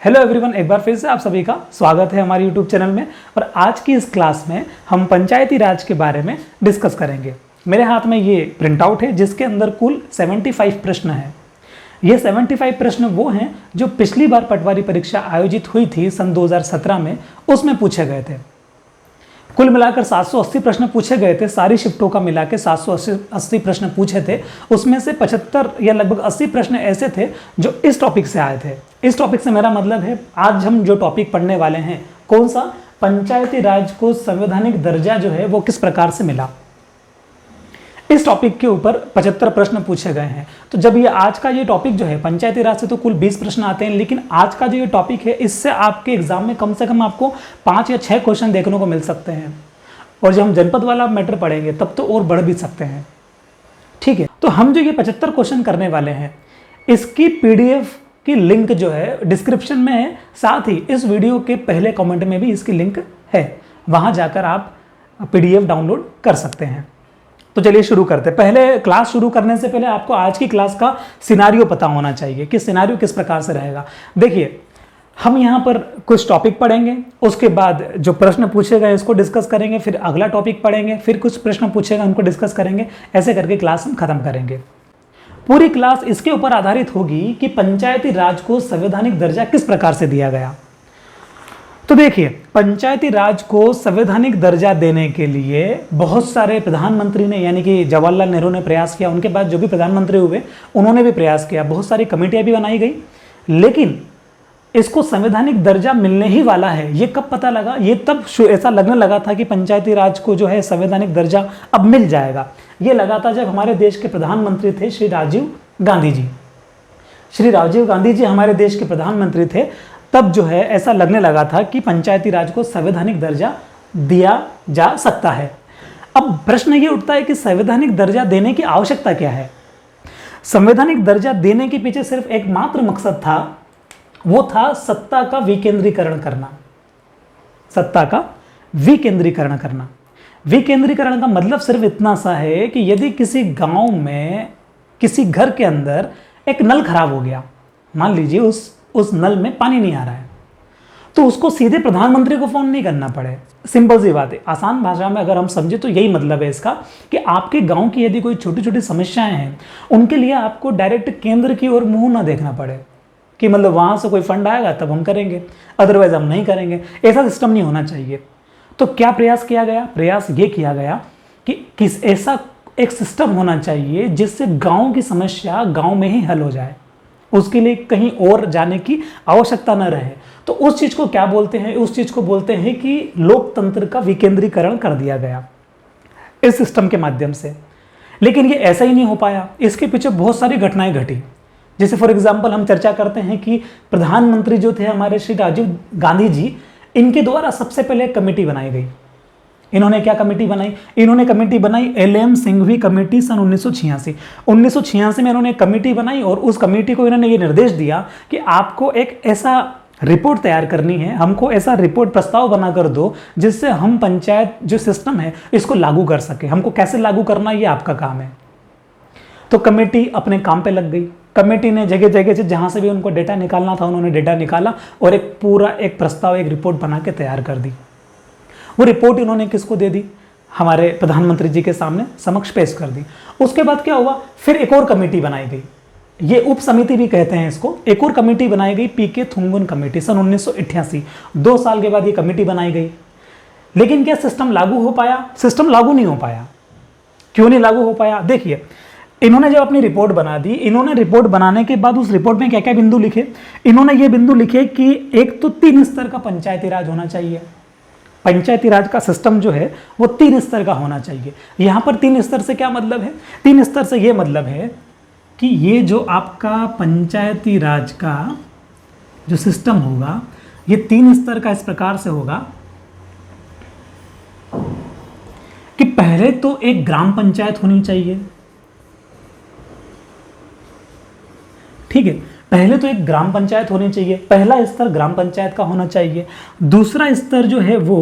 Hello everyone, एक बार फिर से आप सभी का स्वागत है हमारे यूट्यूब चैनल में। और आज की इस क्लास में हम पंचायती राज के बारे में डिस्कस करेंगे। मेरे हाथ में ये प्रिंट आउट है जिसके अंदर कुल 75 प्रश्न हैं। ये 75 प्रश्न वो हैं जो पिछली बार पटवारी परीक्षा आयोजित हुई थी सन 2017 में, उसमें पूछे गए थे। कुल मिलाकर 780 प्रश्न पूछे गए थे, सारी शिफ्टों का मिला के 780 प्रश्न पूछे थे। उसमें से 75 या लगभग 80 प्रश्न ऐसे थे जो इस टॉपिक से आए थे। इस टॉपिक से मेरा मतलब है आज हम जो टॉपिक पढ़ने वाले हैं, कौन सा, पंचायती राज को संवैधानिक दर्जा जो है वो किस प्रकार से मिला। इस टॉपिक के ऊपर 75 प्रश्न पूछे गए हैं। तो जब ये आज का ये टॉपिक जो है, पंचायती राज से तो कुल 20 प्रश्न आते हैं, लेकिन आज का जो ये टॉपिक है इससे आपके एग्जाम में कम से कम आपको 5 या 6 क्वेश्चन देखने को मिल सकते हैं। और जब हम जनपद वाला मैटर पढ़ेंगे तब तो और बढ़ भी सकते हैं। ठीक है, तो हम जो ये 75 क्वेश्चन करने वाले हैं, इसकी PDF की लिंक जो है डिस्क्रिप्शन में है, साथ ही इस वीडियो के पहले कमेंट में भी इसकी लिंक है, वहां जाकर आप PDF डाउनलोड कर सकते हैं। तो चलिए शुरू करते हैं। पहले क्लास शुरू करने से पहले आपको आज की क्लास का सिनारियो पता होना चाहिए कि सिनारियो किस प्रकार से रहेगा। देखिए, हम यहाँ पर कुछ टॉपिक पढ़ेंगे, उसके बाद जो प्रश्न पूछे गए इसको डिस्कस करेंगे, फिर अगला टॉपिक पढ़ेंगे, फिर कुछ प्रश्न पूछे गए उनको डिस्कस करेंगे। ऐसे करके क्लास हम खत्म करेंगे। पूरी क्लास इसके ऊपर आधारित होगी कि पंचायती राज को संवैधानिक दर्जा किस प्रकार से दिया गया। तो देखिए, पंचायती राज को संवैधानिक दर्जा देने के लिए बहुत सारे प्रधानमंत्री ने, यानी कि जवाहरलाल नेहरू ने प्रयास किया, उनके बाद जो भी प्रधानमंत्री हुए उन्होंने भी प्रयास किया, बहुत सारी कमेटियां भी बनाई गई। लेकिन इसको संवैधानिक दर्जा मिलने ही वाला है, ये कब पता लगा, ये तब ऐसा लगने लगा था कि पंचायती राज को जो है संवैधानिक दर्जा अब मिल जाएगा। ये लगा था जब हमारे देश के प्रधानमंत्री थे श्री राजीव गांधी जी। श्री राजीव गांधी जी हमारे देश के प्रधानमंत्री थे, तब जो है ऐसा लगने लगा था कि पंचायती राज को संवैधानिक दर्जा दिया जा सकता है। अब प्रश्न ये उठता है कि संवैधानिक दर्जा देने की आवश्यकता क्या है। संवैधानिक दर्जा देने के पीछे सिर्फ एकमात्र मकसद था, वो था सत्ता का विकेंद्रीकरण करना। सत्ता का विकेंद्रीकरण करना। विकेंद्रीकरण का मतलब सिर्फ इतना सा है कि यदि किसी गांव में किसी घर के अंदर एक नल खराब हो गया, मान लीजिए उस नल में पानी नहीं आ रहा है, तो उसको सीधे प्रधानमंत्री को फोन नहीं करना पड़े। सिंपल सी बात है, आसान भाषा में अगर हम समझे तो यही मतलब है इसका कि आपके गांव की यदि कोई छोटी छोटी समस्याएं हैं, उनके लिए आपको डायरेक्ट केंद्र की ओर मुंह ना देखना पड़े कि मतलब वहां से कोई फंड आएगा तब हम करेंगे, अदरवाइज हम नहीं करेंगे। ऐसा सिस्टम नहीं होना चाहिए। तो क्या प्रयास किया गया? प्रयास ये किया गया कि किस ऐसा एक सिस्टम होना चाहिए जिससे गांव की समस्या गांव में ही हल हो जाए, उसके लिए कहीं और जाने की आवश्यकता न रहे। तो उस चीज को क्या बोलते हैं? उस चीज को बोलते हैं कि लोकतंत्र का विकेंद्रीकरण कर दिया गया इस सिस्टम के माध्यम से। लेकिन ये ऐसा ही नहीं हो पाया, इसके पीछे बहुत सारी घटनाएं घटी। जैसे फॉर एग्जाम्पल हम चर्चा करते हैं कि प्रधानमंत्री जो थे हमारे श्री राजीव गांधी जी, इनके द्वारा सबसे पहले एक कमेटी बनाई गई। इन्होंने क्या कमेटी बनाई? इन्होंने कमेटी बनाई LM सिंघवी कमेटी सन 1986। 1986 में इन्होंने एक कमेटी बनाई और उस कमेटी को इन्होंने ये निर्देश दिया कि आपको एक ऐसा रिपोर्ट तैयार करनी है, हमको ऐसा रिपोर्ट प्रस्ताव बनाकर दो जिससे हम पंचायत जो सिस्टम है इसको लागू कर सके। हमको कैसे लागू करना ये आपका काम है। तो कमेटी अपने काम पे लग गई। कमेटी ने जगह जगह से जहां से भी उनको डेटा निकालना था उन्होंने डेटा निकाला और एक पूरा एक प्रस्ताव, एक रिपोर्ट बना के तैयार कर दी। वो रिपोर्ट इन्होंने किसको दे दी? हमारे प्रधानमंत्री जी के सामने समक्ष पेश कर दी। उसके बाद क्या हुआ? फिर एक और कमेटी बनाई गई, ये उप समिति भी कहते हैं इसको। एक और कमेटी बनाई गई, PK थुंगुन कमेटी सन 1988। 2 साल के बाद ये कमेटी बनाई गई। लेकिन क्या सिस्टम लागू हो पाया? सिस्टम लागू नहीं हो पाया। क्यों नहीं लागू हो पाया? देखिए, इन्होंने जब अपनी रिपोर्ट बना दी, इन्होंने रिपोर्ट बनाने के बाद उस रिपोर्ट में क्या क्या बिंदु लिखे? इन्होंने ये बिंदु लिखे कि एक तो 3 स्तर का पंचायती राज होना चाहिए। पंचायती राज का सिस्टम जो है वो 3 स्तर का होना चाहिए। यहां पर 3 स्तर से क्या मतलब है? 3 स्तर से ये मतलब है कि ये जो आपका पंचायती राज का जो सिस्टम होगा ये 3 स्तर का इस प्रकार से होगा कि पहले तो एक ग्राम पंचायत होनी चाहिए। ठीक है, पहले तो एक ग्राम पंचायत होनी चाहिए। पहला स्तर ग्राम पंचायत का होना चाहिए। दूसरा स्तर जो है वो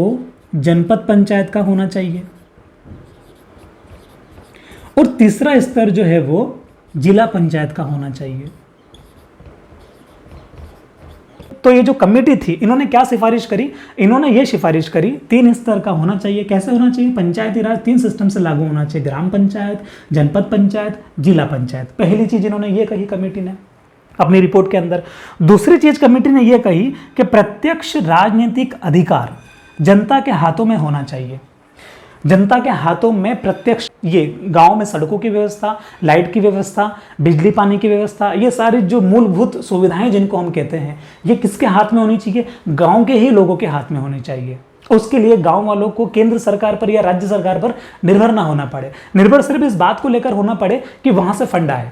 जनपद पंचायत का होना चाहिए और तीसरा स्तर जो है वो जिला पंचायत का होना चाहिए। तो ये जो कमेटी थी, इन्होंने क्या सिफारिश करी? इन्होंने ये सिफारिश करी 3 स्तर का होना चाहिए। कैसे होना चाहिए? पंचायती राज 3 सिस्टम से लागू होना चाहिए, ग्राम पंचायत, जनपद पंचायत, जिला पंचायत। पहली चीज इन्होंने ये कही कमेटी ने अपनी रिपोर्ट के अंदर। दूसरी चीज कमेटी ने यह कही कि प्रत्यक्ष राजनीतिक अधिकार जनता के हाथों में होना चाहिए। जनता के हाथों में प्रत्यक्ष, ये गांव में सड़कों की व्यवस्था, लाइट की व्यवस्था, बिजली पानी की व्यवस्था, ये सारी जो मूलभूत सुविधाएं जिनको हम कहते हैं, ये किसके हाथ में होनी चाहिए? गांव के ही लोगों के हाथ में होनी चाहिए। उसके लिए गांव वालों को केंद्र सरकार पर या राज्य सरकार पर निर्भर ना होना पड़े। निर्भर सिर्फ इस बात को लेकर होना पड़े कि वहां से फंड आए,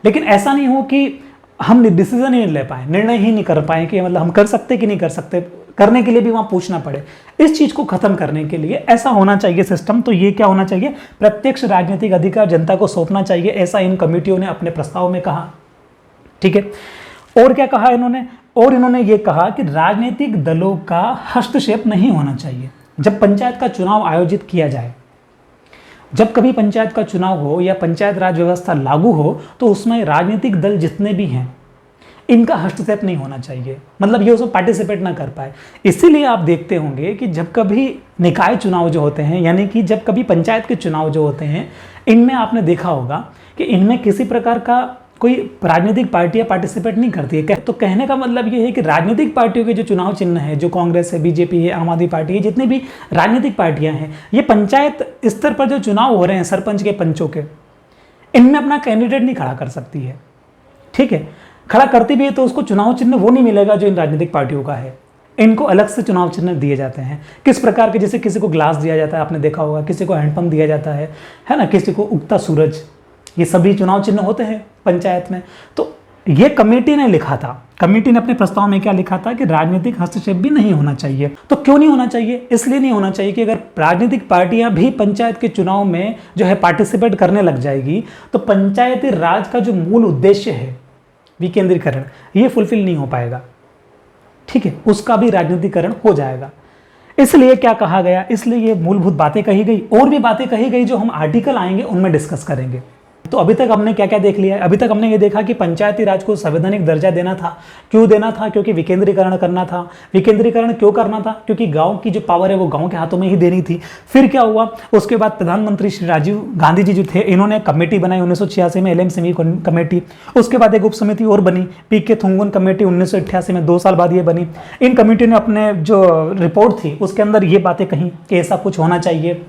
लेकिन ऐसा नहीं हो कि हम डिसीजन ही नहीं ले पाए, निर्णय ही नहीं कर पाए कि मतलब हम कर सकते कि नहीं कर सकते, करने के लिए भी वहां पूछना पड़े। इस चीज को खत्म करने के लिए ऐसा होना चाहिए सिस्टम। तो ये क्या होना चाहिए? प्रत्यक्ष राजनीतिक अधिकार जनता को सौंपना चाहिए, ऐसा इन कमेटियों ने अपने प्रस्ताव में कहा। ठीक है, और क्या कहा इन्होंने? और इन्होंने ये कहा कि राजनीतिक दलों का हस्तक्षेप नहीं होना चाहिए। जब पंचायत का चुनाव आयोजित किया जाए, जब कभी पंचायत का चुनाव हो या पंचायत राज व्यवस्था लागू हो, तो उसमें राजनीतिक दल जितने भी हैं, इनका हस्तक्षेप नहीं होना चाहिए। मतलब ये उसमें पार्टिसिपेट ना कर पाए। इसीलिए आप देखते होंगे कि जब कभी निकाय चुनाव जो होते हैं, यानी कि जब कभी पंचायत के चुनाव जो होते हैं, इनमें आपने देखा होगा कि इनमें किसी प्रकार का कोई राजनीतिक पार्टियां पार्टिसिपेट नहीं करती है। तो कहने का मतलब ये है कि राजनीतिक पार्टियों के जो चुनाव चिन्ह है, जो कांग्रेस है, बीजेपी है, आम आदमी पार्टी है, जितनी भी राजनीतिक पार्टियां हैं, ये पंचायत स्तर पर जो चुनाव हो रहे हैं सरपंच के, पंचों के, इनमें अपना कैंडिडेट नहीं खड़ा कर सकती है। ठीक है, खड़ा करती भी है तो उसको चुनाव चिन्ह वो नहीं मिलेगा जो इन राजनीतिक पार्टियों का है। इनको अलग से चुनाव चिन्ह दिए जाते हैं। किस प्रकार के? जैसे किसी को ग्लास दिया जाता है, आपने देखा होगा, किसी को हैंडपंप दिया जाता है ना, किसी को उगता सूरज, ये सभी चुनाव चिन्ह होते हैं पंचायत में। तो ये कमेटी ने लिखा था, कमेटी ने अपने प्रस्ताव में क्या लिखा था कि राजनीतिक हस्तक्षेप भी नहीं होना चाहिए। तो क्यों नहीं होना चाहिए? इसलिए नहीं होना चाहिए कि अगर राजनीतिक पार्टियां भी पंचायत के चुनाव में जो है पार्टिसिपेट करने लग जाएगी, तो पंचायती राज का जो मूल उद्देश्य है विकेंद्रीकरण, ये फुलफिल नहीं हो पाएगा। ठीक है, उसका भी राजनीतिकरण हो जाएगा। इसलिए क्या कहा गया? इसलिए ये मूलभूत बातें कही गई। और भी बातें कही गई जो हम आर्टिकल आएंगे उनमें डिस्कस करेंगे। तो अभी तक हमने क्या क्या देख लिया है? अभी तक हमने ये देखा कि पंचायती राज को संवैधानिक दर्जा देना था। क्यों देना था? क्योंकि विकेंद्रीकरण करना था। विकेंद्रीकरण क्यों करना था? क्योंकि गांव की जो पावर है वो गांव के हाथों में ही देनी थी। फिर क्या हुआ? उसके बाद प्रधानमंत्री श्री राजीव गांधी जी जो थे, इन्होंने कमेटी बनाई 1986 में, LMCME कमेटी। उसके बाद एक उप समिति और बनी, PK थुंगन कमेटी 1988 में, 2 साल बाद ये बनी। इन कमेटी ने अपने जो रिपोर्ट थी उसके अंदर ये बातें कही कि ऐसा कुछ होना चाहिए।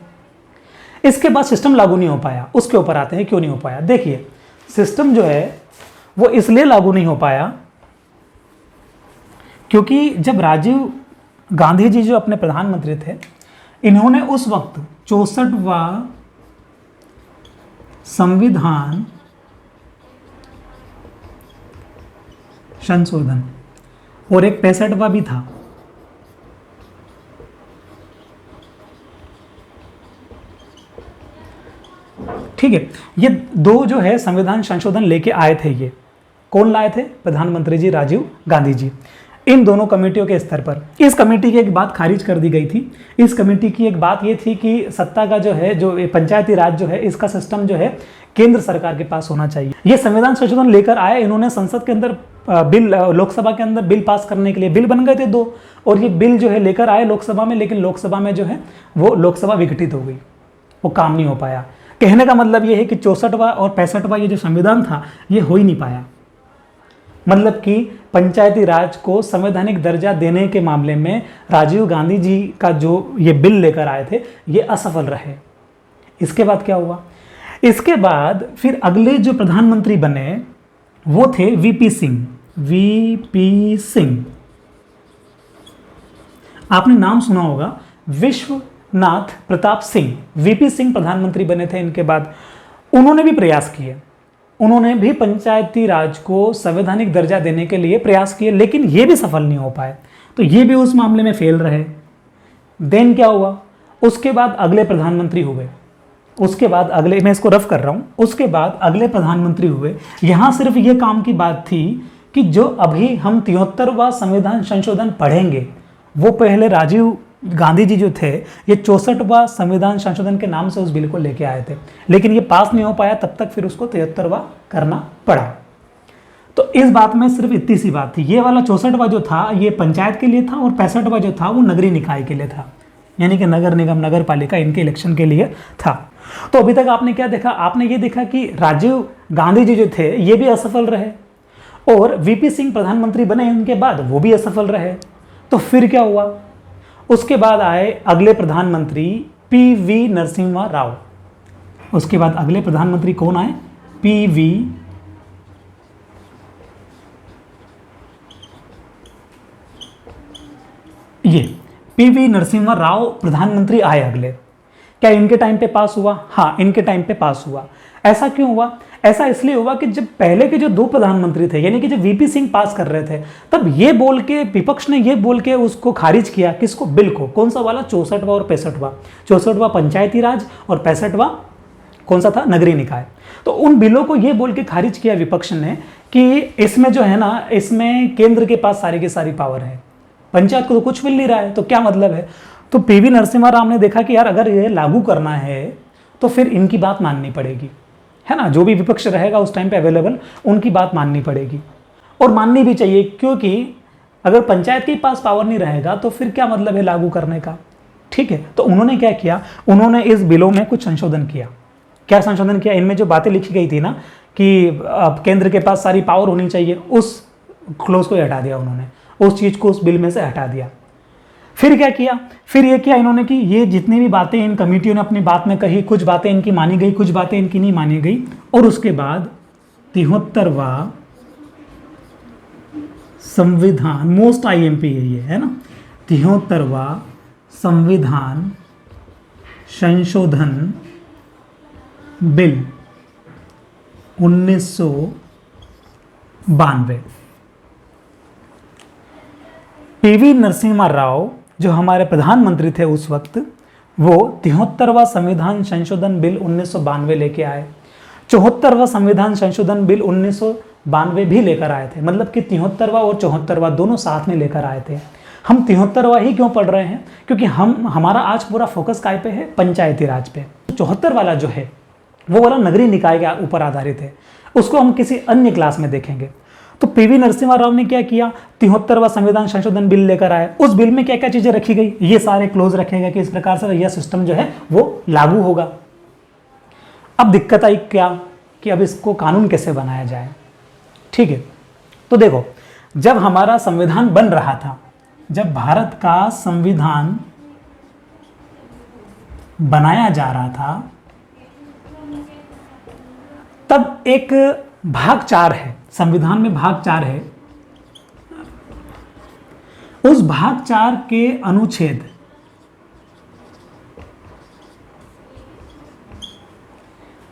इसके बाद सिस्टम लागू नहीं हो पाया। उसके ऊपर आते हैं क्यों नहीं हो पाया। देखिए, सिस्टम जो है वो इसलिए लागू नहीं हो पाया क्योंकि जब राजीव गांधी जी जो अपने प्रधानमंत्री थे, इन्होंने उस वक्त 64वां संविधान संशोधन और एक 65वां भी था, ठीक है। ये 2 जो है संविधान संशोधन लेके आए थे। ये कौन लाए थे? प्रधानमंत्री जी राजीव गांधी जी। इन दोनों कमेटियों के स्तर पर इस कमेटी की एक बात खारिज कर दी गई थी। इस कमेटी की एक बात ये थी कि सत्ता का जो है, जो पंचायती राज जो है, इसका सिस्टम जो है केंद्र सरकार के पास होना चाहिए। ये संविधान संशोधन लेकर आए इन्होंने संसद के अंदर बिल, लोकसभा के अंदर बिल पास करने के लिए बिल बन गए थे 2, और ये बिल जो है लेकर आए लोकसभा में, लेकिन लोकसभा में जो है वो लोकसभा विघटित हो गई, वो काम नहीं हो पाया। कहने का मतलब ये है कि 64वां और 65वां ये जो संविधान था ये हो ही नहीं पाया। मतलब कि पंचायती राज को संवैधानिक दर्जा देने के मामले में राजीव गांधी जी का जो ये बिल लेकर आए थे ये असफल रहे। इसके बाद क्या हुआ? इसके बाद फिर अगले जो प्रधानमंत्री बने वो थे वीपी सिंह। वीपी सिंह, आपने नाम सुना होगा, विश्वनाथ प्रताप सिंह। वीपी सिंह प्रधानमंत्री बने थे। इनके बाद उन्होंने भी प्रयास किए, उन्होंने भी पंचायती राज को संवैधानिक दर्जा देने के लिए प्रयास किए, लेकिन ये भी सफल नहीं हो पाए। तो ये भी उस मामले में फेल रहे। देन क्या हुआ? उसके बाद अगले प्रधानमंत्री हुए। उसके बाद अगले, मैं इसको रफ कर रहा हूं, उसके बाद अगले प्रधानमंत्री हुए। यहां सिर्फ ये काम की बात थी कि जो अभी हम 73वां संविधान संशोधन पढ़ेंगे वो पहले राजीव गांधी जी जो थे ये 64वां संविधान संशोधन के नाम से उस बिल को लेके आए थे, लेकिन ये पास नहीं हो पाया। तब तक फिर उसको 73वां करना पड़ा। तो इस बात में सिर्फ इतनी सी बात थी, ये वाला 64वां जो था ये पंचायत के लिए था और 65वां जो था वो नगरीय निकाय के लिए था, यानी कि नगर निगम नगर पालिका इनके इलेक्शन के लिए था। तो अभी तक आपने क्या देखा, आपने ये देखा कि राजीव गांधी जी जो थे ये भी असफल रहे और वीपी सिंह प्रधानमंत्री बने इनके बाद वो भी असफल रहे। तो फिर क्या हुआ, उसके बाद आए अगले प्रधानमंत्री पीवी नरसिम्हा राव। उसके बाद अगले प्रधानमंत्री कौन आए, पीवी नरसिम्हा राव प्रधानमंत्री आए अगले। क्या इनके टाइम पे पास हुआ, हाँ इनके टाइम पे पास हुआ। ऐसा क्यों हुआ, ऐसा इसलिए हुआ कि जब पहले के जो दो प्रधानमंत्री थे यानी कि जब वीपी सिंह पास कर रहे थे तब ये बोल के विपक्ष ने ये बोल के उसको खारिज किया, किसको, बिल को, कौन सा वाला 64वां और 65वां, 64वां पंचायती राज और 65वां कौन सा था, नगरीय निकाय। तो उन बिलों को ये बोल के खारिज किया विपक्ष ने कि इसमें जो है ना, इसमें केंद्र के पास सारी की सारी पावर है, पंचायत को तो कुछ मिल नहीं रहा है, तो क्या मतलब है। तो पीवी नरसिम्हा राव ने देखा कि यार अगर ये लागू करना है तो फिर इनकी बात माननी पड़ेगी, है ना, जो भी विपक्ष रहेगा उस टाइम पे अवेलेबल उनकी बात माननी पड़ेगी और माननी भी चाहिए, क्योंकि अगर पंचायत के पास पावर नहीं रहेगा तो फिर क्या मतलब है लागू करने का। ठीक है, तो उन्होंने क्या किया, उन्होंने इस बिलों में कुछ संशोधन किया। क्या संशोधन किया, इनमें जो बातें लिखी गई थी ना कि अब केंद्र के पास सारी पावर होनी चाहिए, उस क्लोज को हटा दिया उन्होंने, उस चीज को उस बिल में से हटा दिया। फिर क्या किया, फिर ये किया इन्होंने कि ये जितनी भी बातें इन कमेटियों ने अपनी बात में कही, कुछ बातें इनकी मानी गई, कुछ बातें इनकी नहीं मानी गई, और उसके बाद 73वां संविधान, मोस्ट आईएमपी है ना, 73वां संविधान संशोधन बिल 1992। पीवी नरसिम्हा राव जो हमारे प्रधानमंत्री थे उस वक्त, वो 73वां संविधान संशोधन बिल 1992 लेके आए। 74वां संविधान संशोधन बिल 1992 भी लेकर आए थे, मतलब कि 73वां और 74वां दोनों साथ में लेकर आए थे। हम 73वां ही क्यों पढ़ रहे हैं, क्योंकि हमारा आज पूरा फोकस काय पे है, पंचायती राज पे। 74 वाला जो है वो वाला नगरीय निकाय के ऊपर आधारित है, उसको हम किसी अन्य क्लास में देखेंगे। तो पीवी नरसिम्हा राव ने क्या किया, 73वां संविधान संशोधन बिल लेकर आए। उस बिल में क्या क्या चीजें रखी गई, ये सारे क्लोज रखेगा कि इस प्रकार से यह सिस्टम जो है वो लागू होगा। अब दिक्कत आई क्या कि अब इसको कानून कैसे बनाया जाए। ठीक है, तो देखो, जब हमारा संविधान बन रहा था, जब भारत का संविधान बनाया जा रहा था, तब एक भाग 4 है, संविधान में भाग 4 है। उस भाग 4 के अनुच्छेद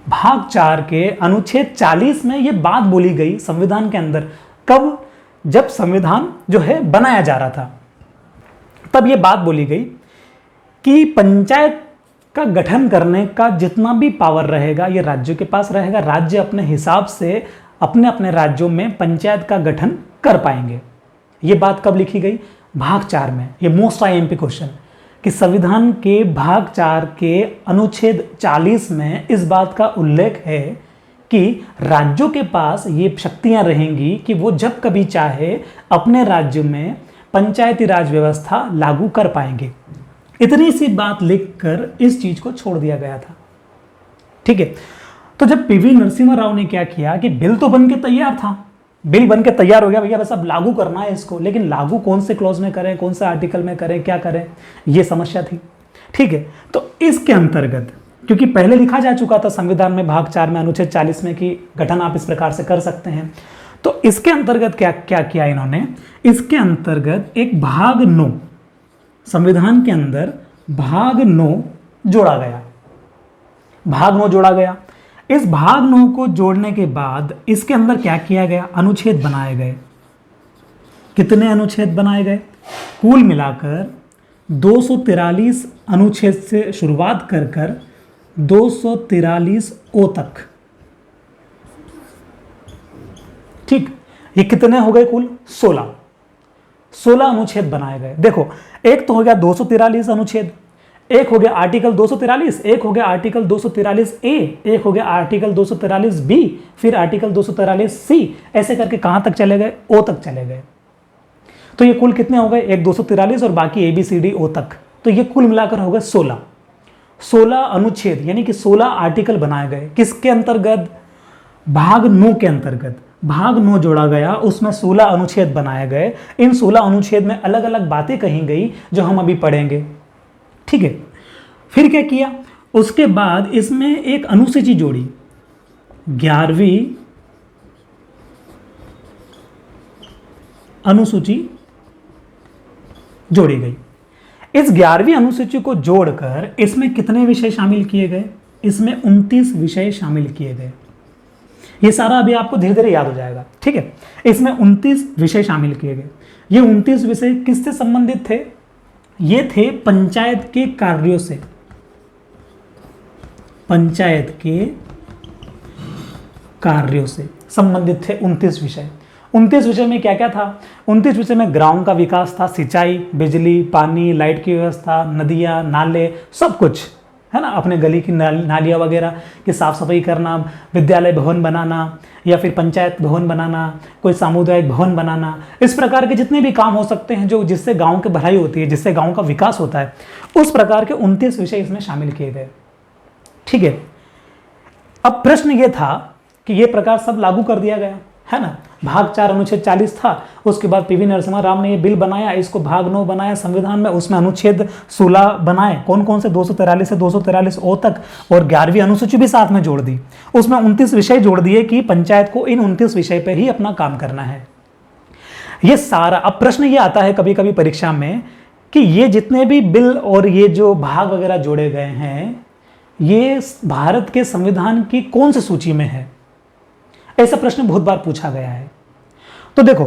भाग 4 के अनुच्छेद 40 में यह बात बोली गई संविधान के अंदर। कब, जब संविधान जो है बनाया जा रहा था, तब यह बात बोली गई कि पंचायत का गठन करने का जितना भी पावर रहेगा ये राज्यों के पास रहेगा। राज्य अपने हिसाब से अपने अपने राज्यों में पंचायत का गठन कर पाएंगे। ये बात कब लिखी गई, भाग 4 में। ये मोस्ट आईएमपी क्वेश्चन कि संविधान के भाग 4 के अनुच्छेद 40 में इस बात का उल्लेख है कि राज्यों के पास ये शक्तियां रहेंगी कि वो जब कभी चाहे अपने राज्य में पंचायती राज व्यवस्था लागू कर पाएंगे। इतनी सी बात लिखकर इस चीज को छोड़ दिया गया था। ठीक है, तो जब पीवी नरसिम्हा राव ने क्या किया कि बिल तो बन के तैयार था, बिल बन के तैयार हो गया, भैया बस अब लागू करना है इसको, लेकिन लागू कौन से क्लॉज में करें, कौन से आर्टिकल में करें, क्या करें, ये समस्या थी। ठीक है, तो इसके अंतर्गत, क्योंकि पहले लिखा जा चुका था संविधान में भाग 4 में अनुच्छेद 40 में कि गठन आप इस प्रकार से कर सकते हैं, तो इसके अंतर्गत क्या क्या किया इन्होंने, इसके अंतर्गत एक भाग 9, संविधान के अंदर भाग 9 जोड़ा गया। भाग 9 जोड़ा गया। इस भाग 9 को जोड़ने के बाद इसके अंदर क्या किया गया, अनुच्छेद बनाए गए। कितने अनुच्छेद बनाए गए, कुल मिलाकर 243 अनुच्छेद से शुरुआत कर कर 243 ओ तक। ठीक, ये कितने हो गए कुल, 16 अनुच्छेद बनाए गए। देखो, एक तो हो गया 243 अनुच्छेद, एक हो गया आर्टिकल 243, एक हो गया आर्टिकल 243 ए, एक हो गया आर्टिकल 243 बी, फिर आर्टिकल 243 सी, ऐसे करके कहां तक चले गए? ओ तक चले गए। तो ये कुल कितने हो गए? एक 243 और बाकी A B C D O तक, तो ये कुल मिलाकर हो गए 16। 16 अनुच्छेद यानी कि 16 आर्टिकल बनाए गए। किसके अंतर्गत? भाग 9 के अंतर्गत। भाग 9 जोड़ा गया, उसमें 16 अनुच्छेद बनाए गए। इन 16 अनुच्छेद में अलग अलग बातें कही गई जो हम अभी पढ़ेंगे, ठीक है। फिर क्या किया? उसके बाद इसमें एक अनुसूची जोड़ी, 11वीं अनुसूची जोड़ी गई। इस 11वीं अनुसूची को जोड़कर इसमें कितने विषय शामिल किए गए? इसमें 29 विषय शामिल किए गए। ये सारा अभी आपको धीरे धीरे याद हो जाएगा, ठीक है। इसमें 29 विषय शामिल किए गए। ये 29 विषय किससे संबंधित थे? ये थे पंचायत के कार्यों से। पंचायत के कार्यों से संबंधित थे 29 विषय। 29 विषय में क्या क्या था? 29 विषय में ग्राम का विकास था, सिंचाई, बिजली, पानी, लाइट की व्यवस्था, नदियाँ, नाले, सब कुछ है ना, अपने गली की नालियाँ वगैरह की साफ सफाई करना, विद्यालय भवन बनाना या फिर पंचायत भवन बनाना, कोई सामुदायिक भवन बनाना, इस प्रकार के जितने भी काम हो सकते हैं जो जिससे गांव की भलाई होती है, जिससे गांव का विकास होता है, उस प्रकार के 29 विषय इसमें शामिल किए गए, ठीक है। अब प्रश्न ये था कि ये प्रकार सब लागू कर दिया गया है ना। भाग 4 अनुच्छेद 40 था, उसके बाद पीवी नरसिम्हा राव ने ये बिल बनाया, इसको भाग 9 बनाया संविधान में, उसमें अनुच्छेद 16 बनाए। कौन कौन से? 243 से 243 ओ तक, और 11वीं अनुसूची भी साथ में जोड़ दी। उसमें 29 विषय जोड़ दिए कि पंचायत को इन 29 विषय पर ही अपना काम करना है। ये सारा, अब प्रश्न ये आता है कभी कभी परीक्षा में कि ये जितने भी बिल और ये जो भाग वगैरह जोड़े गए हैं, ये भारत के संविधान की कौन सी सूची में है? ऐसा प्रश्न बहुत बार पूछा गया है। तो देखो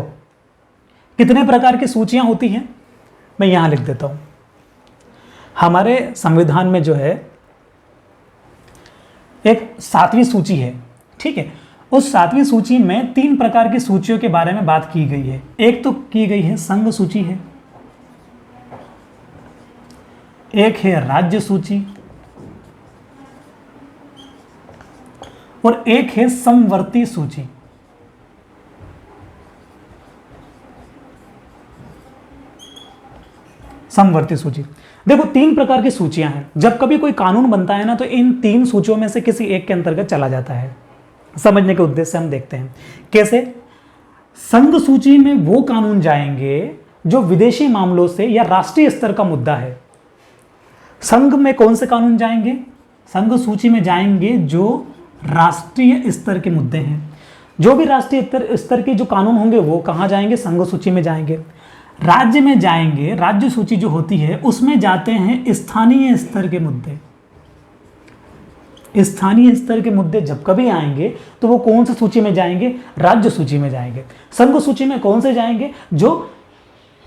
कितने प्रकार की सूचियां होती हैं, मैं यहां लिख देता हूं। हमारे संविधान में जो है एक 7वीं सूची है, ठीक है। उस 7वीं सूची में 3 प्रकार की सूचियों के बारे में बात की गई है। एक तो की गई है संघ सूची है, एक है राज्य सूची, और एक है समवर्ती सूची। समवर्ती सूची, देखो 3 प्रकार की सूचियां हैं। जब कभी कोई कानून बनता है ना, तो इन 3 सूचियों में से किसी एक के अंतर्गत चला जाता है। समझने के उद्देश्य से हम देखते हैं कैसे। संघ सूची में वो कानून जाएंगे जो विदेशी मामलों से या राष्ट्रीय स्तर का मुद्दा है। संघ में कौन से कानून जाएंगे? संघ सूची में जाएंगे जो राष्ट्रीय स्तर के मुद्दे हैं। जो भी राष्ट्रीय स्तर के जो कानून होंगे वो कहां जाएंगे? संघ सूची में जाएंगे। राज्य में जाएंगे, राज्य सूची जो होती है उसमें जाते हैं स्थानीय स्तर के मुद्दे। स्थानीय स्तर के मुद्दे जब कभी आएंगे तो वो कौन सी सूची में जाएंगे? राज्य सूची में जाएंगे। संघ सूची में कौन से जाएंगे? जो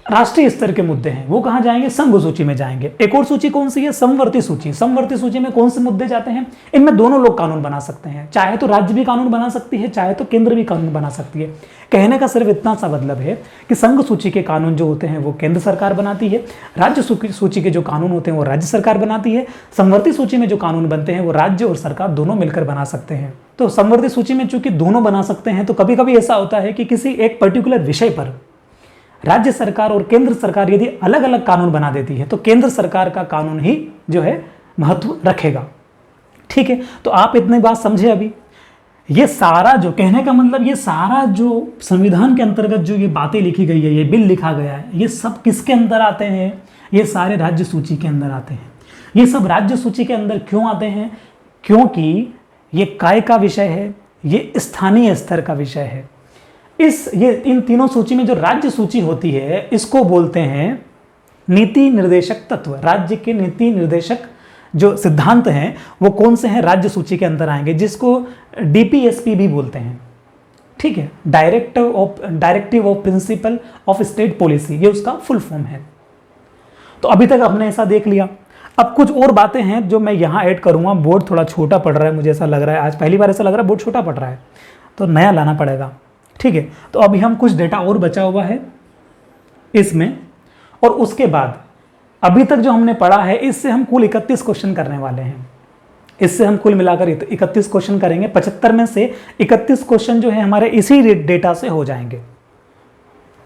राष्ट्रीय स्तर के मुद्दे हैं वो कहां जाएंगे? संघ सूची में जाएंगे। एक और सूची कौन सी है? समवर्ती सूची। समवर्ती सूची में कौन से मुद्दे जाते हैं? इनमें दोनों लोग कानून बना सकते हैं, चाहे तो राज्य भी कानून बना सकती है, चाहे तो केंद्र भी कानून बना सकती है। कहने का सिर्फ इतना सा मतलब है कि संघ सूची के कानून जो होते हैं वो केंद्र सरकार बनाती है, राज्य सूची के जो कानून होते हैं वो राज्य सरकार बनाती है, समवर्ती सूची में जो कानून बनते हैं वो राज्य और सरकार दोनों मिलकर बना सकते हैं। तो समवर्ती सूची में चूंकि दोनों बना सकते हैं, तो कभी कभी ऐसा होता है कि किसी एक पर्टिकुलर विषय पर राज्य सरकार और केंद्र सरकार यदि अलग अलग कानून बना देती है तो केंद्र सरकार का कानून ही जो है महत्व रखेगा, ठीक है। तो आप इतनी बात समझे अभी। ये सारा जो कहने का मतलब, ये सारा जो संविधान के अंतर्गत जो ये बातें लिखी गई है, ये बिल लिखा गया है, ये सब किसके अंदर आते हैं? ये सारे राज्य सूची के अंदर आते हैं। ये सब राज्य सूची के अंदर क्यों आते हैं? क्योंकि ये काय का विषय है, ये स्थानीय स्तर का विषय है। इन तीनों सूची में जो राज्य सूची होती है इसको बोलते हैं नीति निर्देशक तत्व। राज्य के नीति निर्देशक जो सिद्धांत हैं वो कौन से हैं? राज्य सूची के अंदर आएंगे, जिसको डीपीएसपी भी बोलते हैं, ठीक है। Directive of principle of state policy, ये उसका फुल फॉर्म है। तो अभी तक हमने ऐसा देख लिया। अब कुछ और बातें हैं जो मैं यहाँ ऐड करूँगा। बोर्ड थोड़ा छोटा पड़ रहा है, मुझे ऐसा लग रहा है, आज पहली बार ऐसा लग रहा है बोर्ड छोटा पड़ रहा है, तो नया लाना पड़ेगा, ठीक है। तो अभी हम कुछ डेटा और बचा हुआ है इसमें, और उसके बाद अभी तक जो हमने पढ़ा है इससे हम कुल 31 क्वेश्चन करने वाले हैं। इससे हम कुल मिलाकर 31 क्वेश्चन करेंगे। 75 में से 31 क्वेश्चन जो है हमारे इसी डेटा से हो जाएंगे।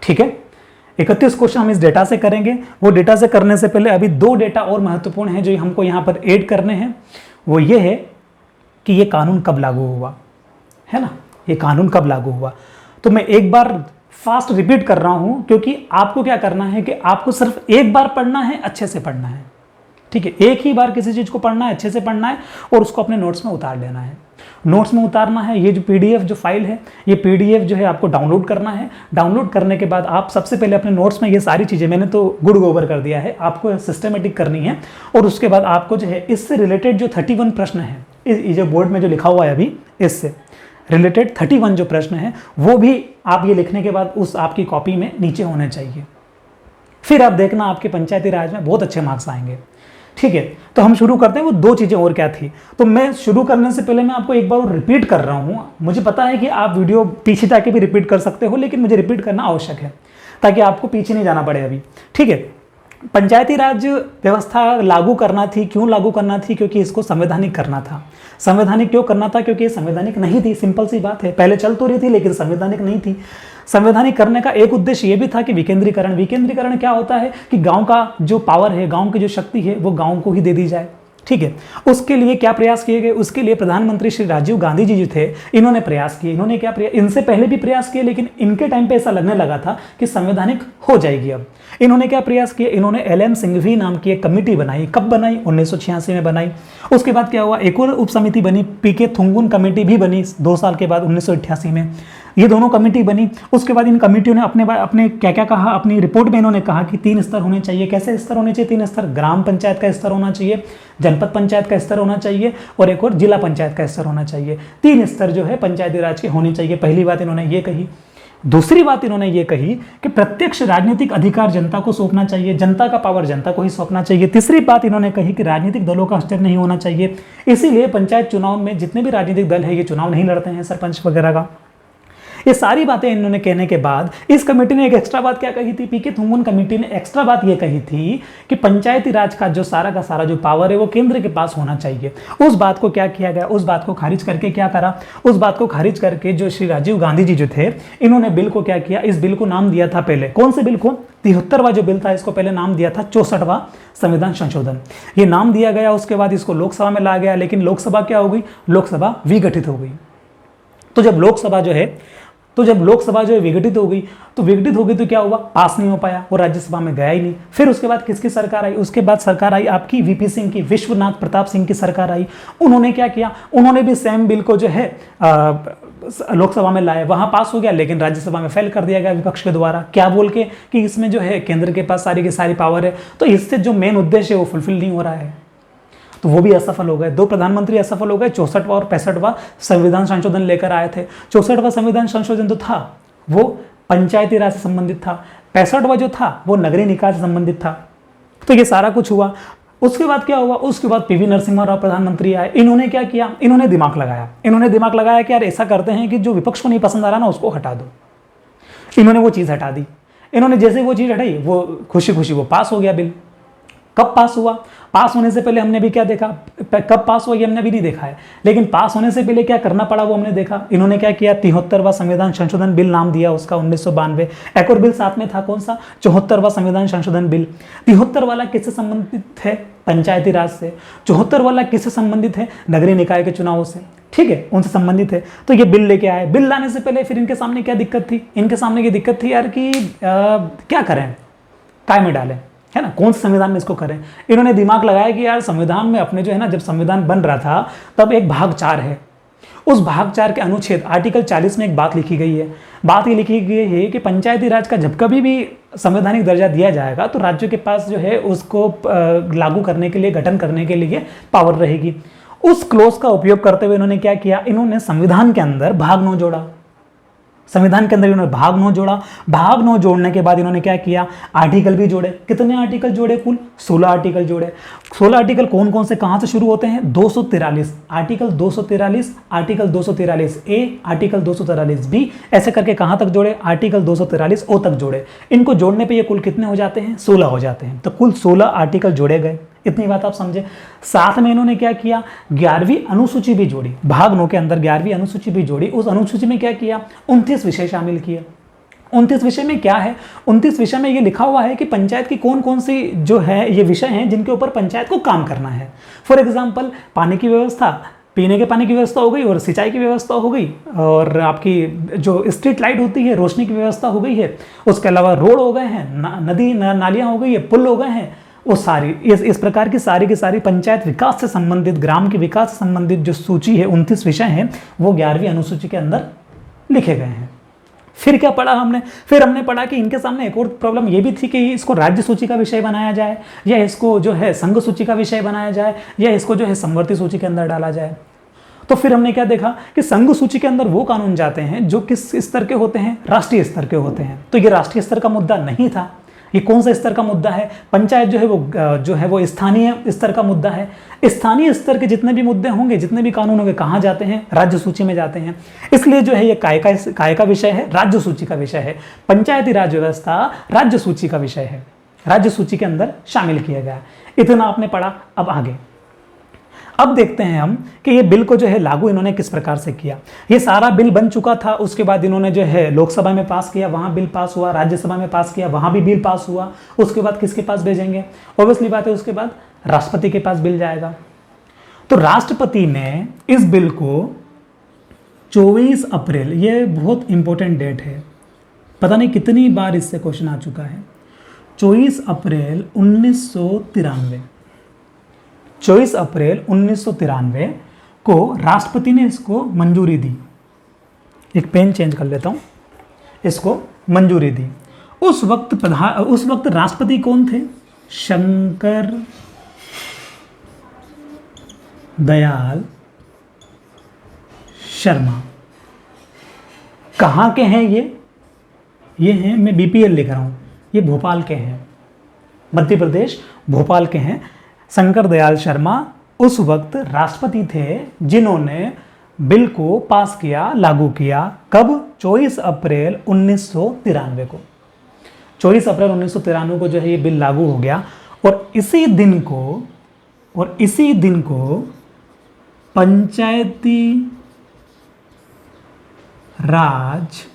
ठीक है, 31 क्वेश्चन हम इस डेटा से करेंगे। वो डेटा से करने से पहले अभी 2 डेटा और महत्वपूर्ण हैं जो हमको यहाँ पर ऐड करने हैं। वो ये है कि ये कानून कब लागू हुआ, है ना, ये कानून कब लागू हुआ। तो मैं एक बार फास्ट रिपीट कर रहा हूं क्योंकि आपको क्या करना है कि आपको सिर्फ एक बार पढ़ना है, अच्छे से पढ़ना है। ठीक है, एक ही बार किसी चीज को पढ़ना है, अच्छे से पढ़ना है और उसको अपने नोट्स में उतार लेना है। नोट्स में उतारना है। ये जो पीडीएफ जो फाइल है, ये पीडीएफ जो है आपको डाउनलोड करना है। डाउनलोड करने के बाद आप सबसे पहले अपने नोट्स में ये सारी चीजें, मैंने तो गुड़ गोबर कर दिया है, आपको सिस्टमेटिक करनी है। और उसके बाद आपको जो है इससे रिलेटेड जो 31 प्रश्न है, इस जो बोर्ड में जो लिखा हुआ है अभी, इससे रिलेटेड 31 जो प्रश्न है वो भी आप ये लिखने के बाद उस आपकी कॉपी में नीचे होने चाहिए। फिर आप देखना आपके पंचायती राज में बहुत अच्छे मार्क्स आएंगे। ठीक है, तो हम शुरू करते हैं। वो 2 चीजें और क्या थी, तो मैं शुरू करने से पहले मैं आपको एक बार और रिपीट कर रहा हूं। मुझे पता है कि आप वीडियो पीछे जाके भी रिपीट कर सकते हो, लेकिन मुझे रिपीट करना आवश्यक है ताकि आपको पीछे नहीं जाना पड़े अभी। ठीक है, पंचायती राज व्यवस्था लागू करना थी। क्यों लागू करना थी? क्योंकि इसको संवैधानिक करना था। संवैधानिक क्यों करना था? क्योंकि ये संवैधानिक नहीं थी, सिंपल सी बात है। पहले चल तो रही थी लेकिन संवैधानिक नहीं थी। संवैधानिक करने का एक उद्देश्य ये भी था कि विकेंद्रीकरण। विकेंद्रीकरण क्या होता है कि गांव का जो पावर है, गांव की जो शक्ति है, वो गांव को ही दे दी जाए। ठीक है, उसके लिए क्या प्रयास किए गए? उसके लिए प्रधानमंत्री श्री राजीव गांधी जी जो थे, इन्होंने प्रयास किए। इन्होंने क्या प्रयास, इनसे पहले भी प्रयास किए, लेकिन इनके टाइम पे ऐसा लगने लगा था कि संवैधानिक हो जाएगी अब। इन्होंने क्या प्रयास किए? इन्होंने एल.एम. सिंघवी नाम की एक कमेटी बनाई। कब बनाई? 1986 में बनाई। उसके बाद क्या हुआ? एक और उप समिति बनी, पीके थुंगुन कमेटी भी बनी 2 साल के बाद 1988 में। ये दोनों कमेटी बनी। उसके बाद इन कमेटियों ने अपने क्या क्या कहा, अपनी रिपोर्ट में इन्होंने कहा कि 3 स्तर होने चाहिए। कैसे स्तर होने चाहिए? 3 स्तर। ग्राम पंचायत का स्तर होना चाहिए, जनपद पंचायत का स्तर होना चाहिए और एक और जिला पंचायत का स्तर होना चाहिए। 3 स्तर जो है पंचायती राज के होने चाहिए। पहली बात इन्होंने ये कही। दूसरी बात इन्होंने ये कही कि प्रत्यक्ष राजनीतिक अधिकार जनता को सौंपना चाहिए, जनता का पावर जनता को ही सौंपना चाहिए। तीसरी बात इन्होंने कही कि राजनीतिक दलों का हस्तक्षेप नहीं होना चाहिए। इसीलिए पंचायत चुनाव में जितने भी राजनीतिक दल है ये चुनाव नहीं लड़ते हैं, सरपंच वगैरह का। ये सारी बातें इन्होंने कहने के बाद इस कमेटी ने एक एक्स्ट्रा बात क्या कही थी? पीके थुंगुन कमेटी ने एक्स्ट्रा बात ये कही थी कि पंचायती राज का सारा का सारा जो पावर है वो केंद्र के पास होना चाहिए। उस बात को क्या किया गया? उस बात को खारिज करके क्या करा? उस बात को खारिज करके जो श्री राजीव गांधी जी जो थे, इन्होंने बिल को क्या किया? इस बिल को नाम दिया था पहले, कौन से बिल को? 73वां जो बिल था, इसको पहले नाम दिया था 64वां संविधान संशोधन। ये नाम दिया गया। उसके बाद इसको लोकसभा में ला गया, लेकिन लोकसभा क्या हो गई? लोकसभा विघटित हो गई। तो जब लोकसभा जो है विघटित हो गई, तो क्या हुआ? पास नहीं हो पाया, वो राज्यसभा में गया ही नहीं। फिर उसके बाद किसकी सरकार आई? उसके बाद सरकार आई आपकी वीपी सिंह की, विश्वनाथ प्रताप सिंह की सरकार आई। उन्होंने क्या किया? उन्होंने भी सेम बिल को जो है लोकसभा में लाया, वहां पास हो गया, लेकिन राज्यसभा में फेल कर दिया गया विपक्ष के द्वारा। क्या बोल के? कि इसमें जो है केंद्र के पास सारी की सारी पावर है, तो इससे जो मेन उद्देश्य है वो फुलफिल नहीं हो रहा है, तो वो भी असफल हो गए। 2 प्रधानमंत्री असफल हो गए। 64वां और 65वां संविधान संशोधन लेकर आए थे। 64वां संविधान संशोधन तो था वो पंचायती राज से संबंधित था, 65वां जो था वो नगरीय निकाय से संबंधित था। तो ये सारा कुछ हुआ। उसके बाद क्या हुआ? उसके बाद पीवी नरसिम्हा राव प्रधानमंत्री आए। इन्होंने क्या किया? इन्होंने दिमाग लगाया कि यार ऐसा करते हैं कि जो विपक्ष को नहीं पसंद आ रहा ना, उसको हटा दो। इन्होंने वो चीज हटा दी। इन्होंने जैसे वो चीज हटाई, वो खुशी खुशी वो पास हो गया बिल। कब पास हुआ? पास होने से पहले हमने भी क्या देखा? कब पास हुआ ये हमने भी नहीं देखा है, लेकिन पास होने से पहले क्या करना पड़ा वो हमने देखा। इन्होंने क्या किया? 73वां संविधान संशोधन बिल नाम दिया उसका 1992। एक और बिल साथ में था, कौन सा? 74वां संविधान संशोधन बिल। 73 वाला किससे संबंधित है? पंचायती राज से। 74 वाला किससे संबंधित है? नगरीय निकाय के चुनावों से। ठीक है, उनसे संबंधित है। तो ये बिल लेके आए। बिल लाने से पहले फिर इनके सामने क्या दिक्कत थी? इनके सामने ये दिक्कत थी यार कि क्या करें, काय में डालें, है ना, कौन से संविधान में इसको करें। इन्होंने दिमाग लगाया कि यार संविधान में अपने जो है ना, जब संविधान बन रहा था तब एक भाग 4 है। उस भाग 4 के अनुच्छेद आर्टिकल 40 में एक बात लिखी गई है। बात ये लिखी गई है कि पंचायती राज का जब कभी भी संवैधानिक दर्जा दिया जाएगा तो राज्यों के पास जो है उसको लागू करने के लिए, गठन करने के लिए पावर रहेगी। उस क्लोज का उपयोग करते हुए इन्होंने क्या किया? इन्होंने संविधान के अंदर भाग 9 जोड़ा। संविधान के अंदर इन्होंने भाग 9 जोड़ा। भाग 9 जोड़ने के बाद इन्होंने क्या किया, आर्टिकल भी जोड़े। कितने आर्टिकल जोड़े? कुल 16 आर्टिकल जोड़े। 16 आर्टिकल कौन कौन से कहां से शुरू होते हैं? 243 आर्टिकल, 243 आर्टिकल 243 ए, आर्टिकल 243 बी, ऐसे करके कहां तक जोड़े? आर्टिकल 243 ओ तक जोड़े। इनको जोड़ने पे ये कुल कितने हो जाते हैं? 16 हो जाते हैं। तो कुल 16 आर्टिकल जोड़े गए। इतनी बात आप समझे। साथ में इन्होंने क्या किया, 11वीं अनुसूची भी जोड़ी। भाग 9 के अंदर 11वीं अनुसूची भी जोड़ी। उस अनुसूची में क्या किया, 29 विषय शामिल किए। 29 विषय में क्या है, 29 विषय में ये लिखा हुआ है कि पंचायत की कौन कौन सी जो है ये विषय हैं जिनके ऊपर पंचायत को काम करना है। फॉर एग्जाम्पल, पानी की व्यवस्था, पीने के पानी की व्यवस्था हो गई और सिंचाई की व्यवस्था हो गई, और आपकी जो स्ट्रीट लाइट होती है, रोशनी की व्यवस्था हो गई है। उसके अलावा रोड हो गए हैं, नदी नालियाँ हो गई है, पुल हो गए हैं, वो सारी इस प्रकार की सारी पंचायत विकास से संबंधित, ग्राम के विकास से संबंधित जो सूची है, 29 विषय हैं, वो 11वीं अनुसूची के अंदर लिखे गए हैं। फिर क्या पढ़ा हमने? फिर हमने पढ़ा कि इनके सामने एक और प्रॉब्लम ये भी थी कि इसको राज्य सूची का विषय बनाया जाए, या इसको जो है संघ सूची का विषय बनाया जाए, या इसको जो है समवर्ती सूची के अंदर डाला जाए। तो फिर हमने क्या देखा कि संघ सूची के अंदर वो कानून जाते हैं जो किस स्तर के होते हैं? राष्ट्रीय स्तर के होते हैं। तो ये राष्ट्रीय स्तर का मुद्दा नहीं था। ये कौन सा स्तर का मुद्दा है? पंचायत जो है वो स्थानीय स्तर का मुद्दा है। स्थानीय स्तर के जितने भी मुद्दे होंगे, जितने भी कानून होंगे, कहाँ जाते हैं? राज्य सूची में जाते हैं। इसलिए जो है ये काय का विषय है, राज्य सूची का विषय है। पंचायती राज व्यवस्था राज्य सूची का विषय है, राज्य सूची के अंदर शामिल किया गया। इतना आपने पढ़ा। अब आगे अब देखते हैं हम कि ये बिल को जो है लागू इन्होंने किस प्रकार से किया। ये सारा बिल बन चुका था, उसके बाद इन्होंने जो है लोकसभा में पास किया, वहां बिल पास हुआ, राज्यसभा में पास किया, वहां भी बिल पास हुआ। उसके बाद किसके पास भेजेंगे? ऑब्वियसली बात है, उसके बाद राष्ट्रपति के पास बिल जाएगा। तो राष्ट्रपति ने इस बिल को 24 अप्रैल, ये बहुत इंपॉर्टेंट डेट है, पता नहीं कितनी बार इससे क्वेश्चन आ चुका है, 24 अप्रैल 1993, 24 अप्रैल 1993 को राष्ट्रपति ने इसको मंजूरी दी। एक पेन चेंज कर लेता हूं, इसको मंजूरी दी। उस वक्त राष्ट्रपति कौन थे? शंकर दयाल शर्मा। कहाँ के हैं ये हैं, मैं बीपीएल लिख रहा हूं, ये भोपाल के हैं, मध्य प्रदेश भोपाल के हैं। शंकर दयाल शर्मा उस वक्त राष्ट्रपति थे जिन्होंने बिल को पास किया, लागू किया। कब? 24 अप्रैल 1993 को। 24 अप्रैल 1993 को जो है ये बिल लागू हो गया। और इसी दिन को पंचायती राज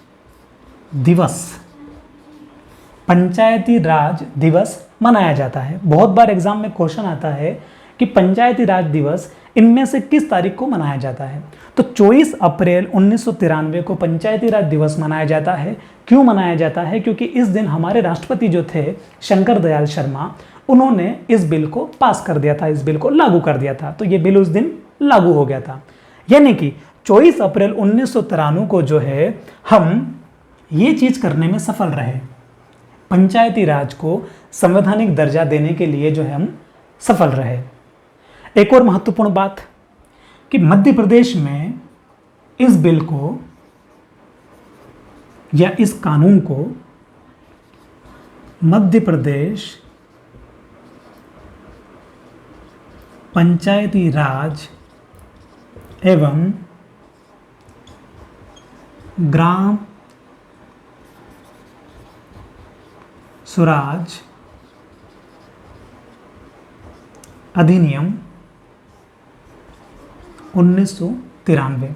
दिवस मनाया जाता है। बहुत बार एग्जाम में क्वेश्चन आता है कि पंचायती राज दिवस इनमें से किस तारीख को मनाया जाता है। तो 24 अप्रैल 1993 को पंचायती राज दिवस मनाया जाता है। क्यों मनाया जाता है? क्योंकि इस दिन हमारे राष्ट्रपति जो थे शंकर दयाल शर्मा, उन्होंने इस बिल को पास कर दिया था, इस बिल को लागू कर दिया था। तो ये बिल उस दिन लागू हो गया था। यानी कि 24 अप्रैल 1993 को जो है हम ये चीज करने में सफल रहे, पंचायती राज को संवैधानिक दर्जा देने के लिए जो है हम सफल रहे। एक और महत्वपूर्ण बात कि मध्य प्रदेश में इस बिल को या इस कानून को मध्य प्रदेश पंचायती राज एवं ग्राम स्वराज अधिनियम 1993।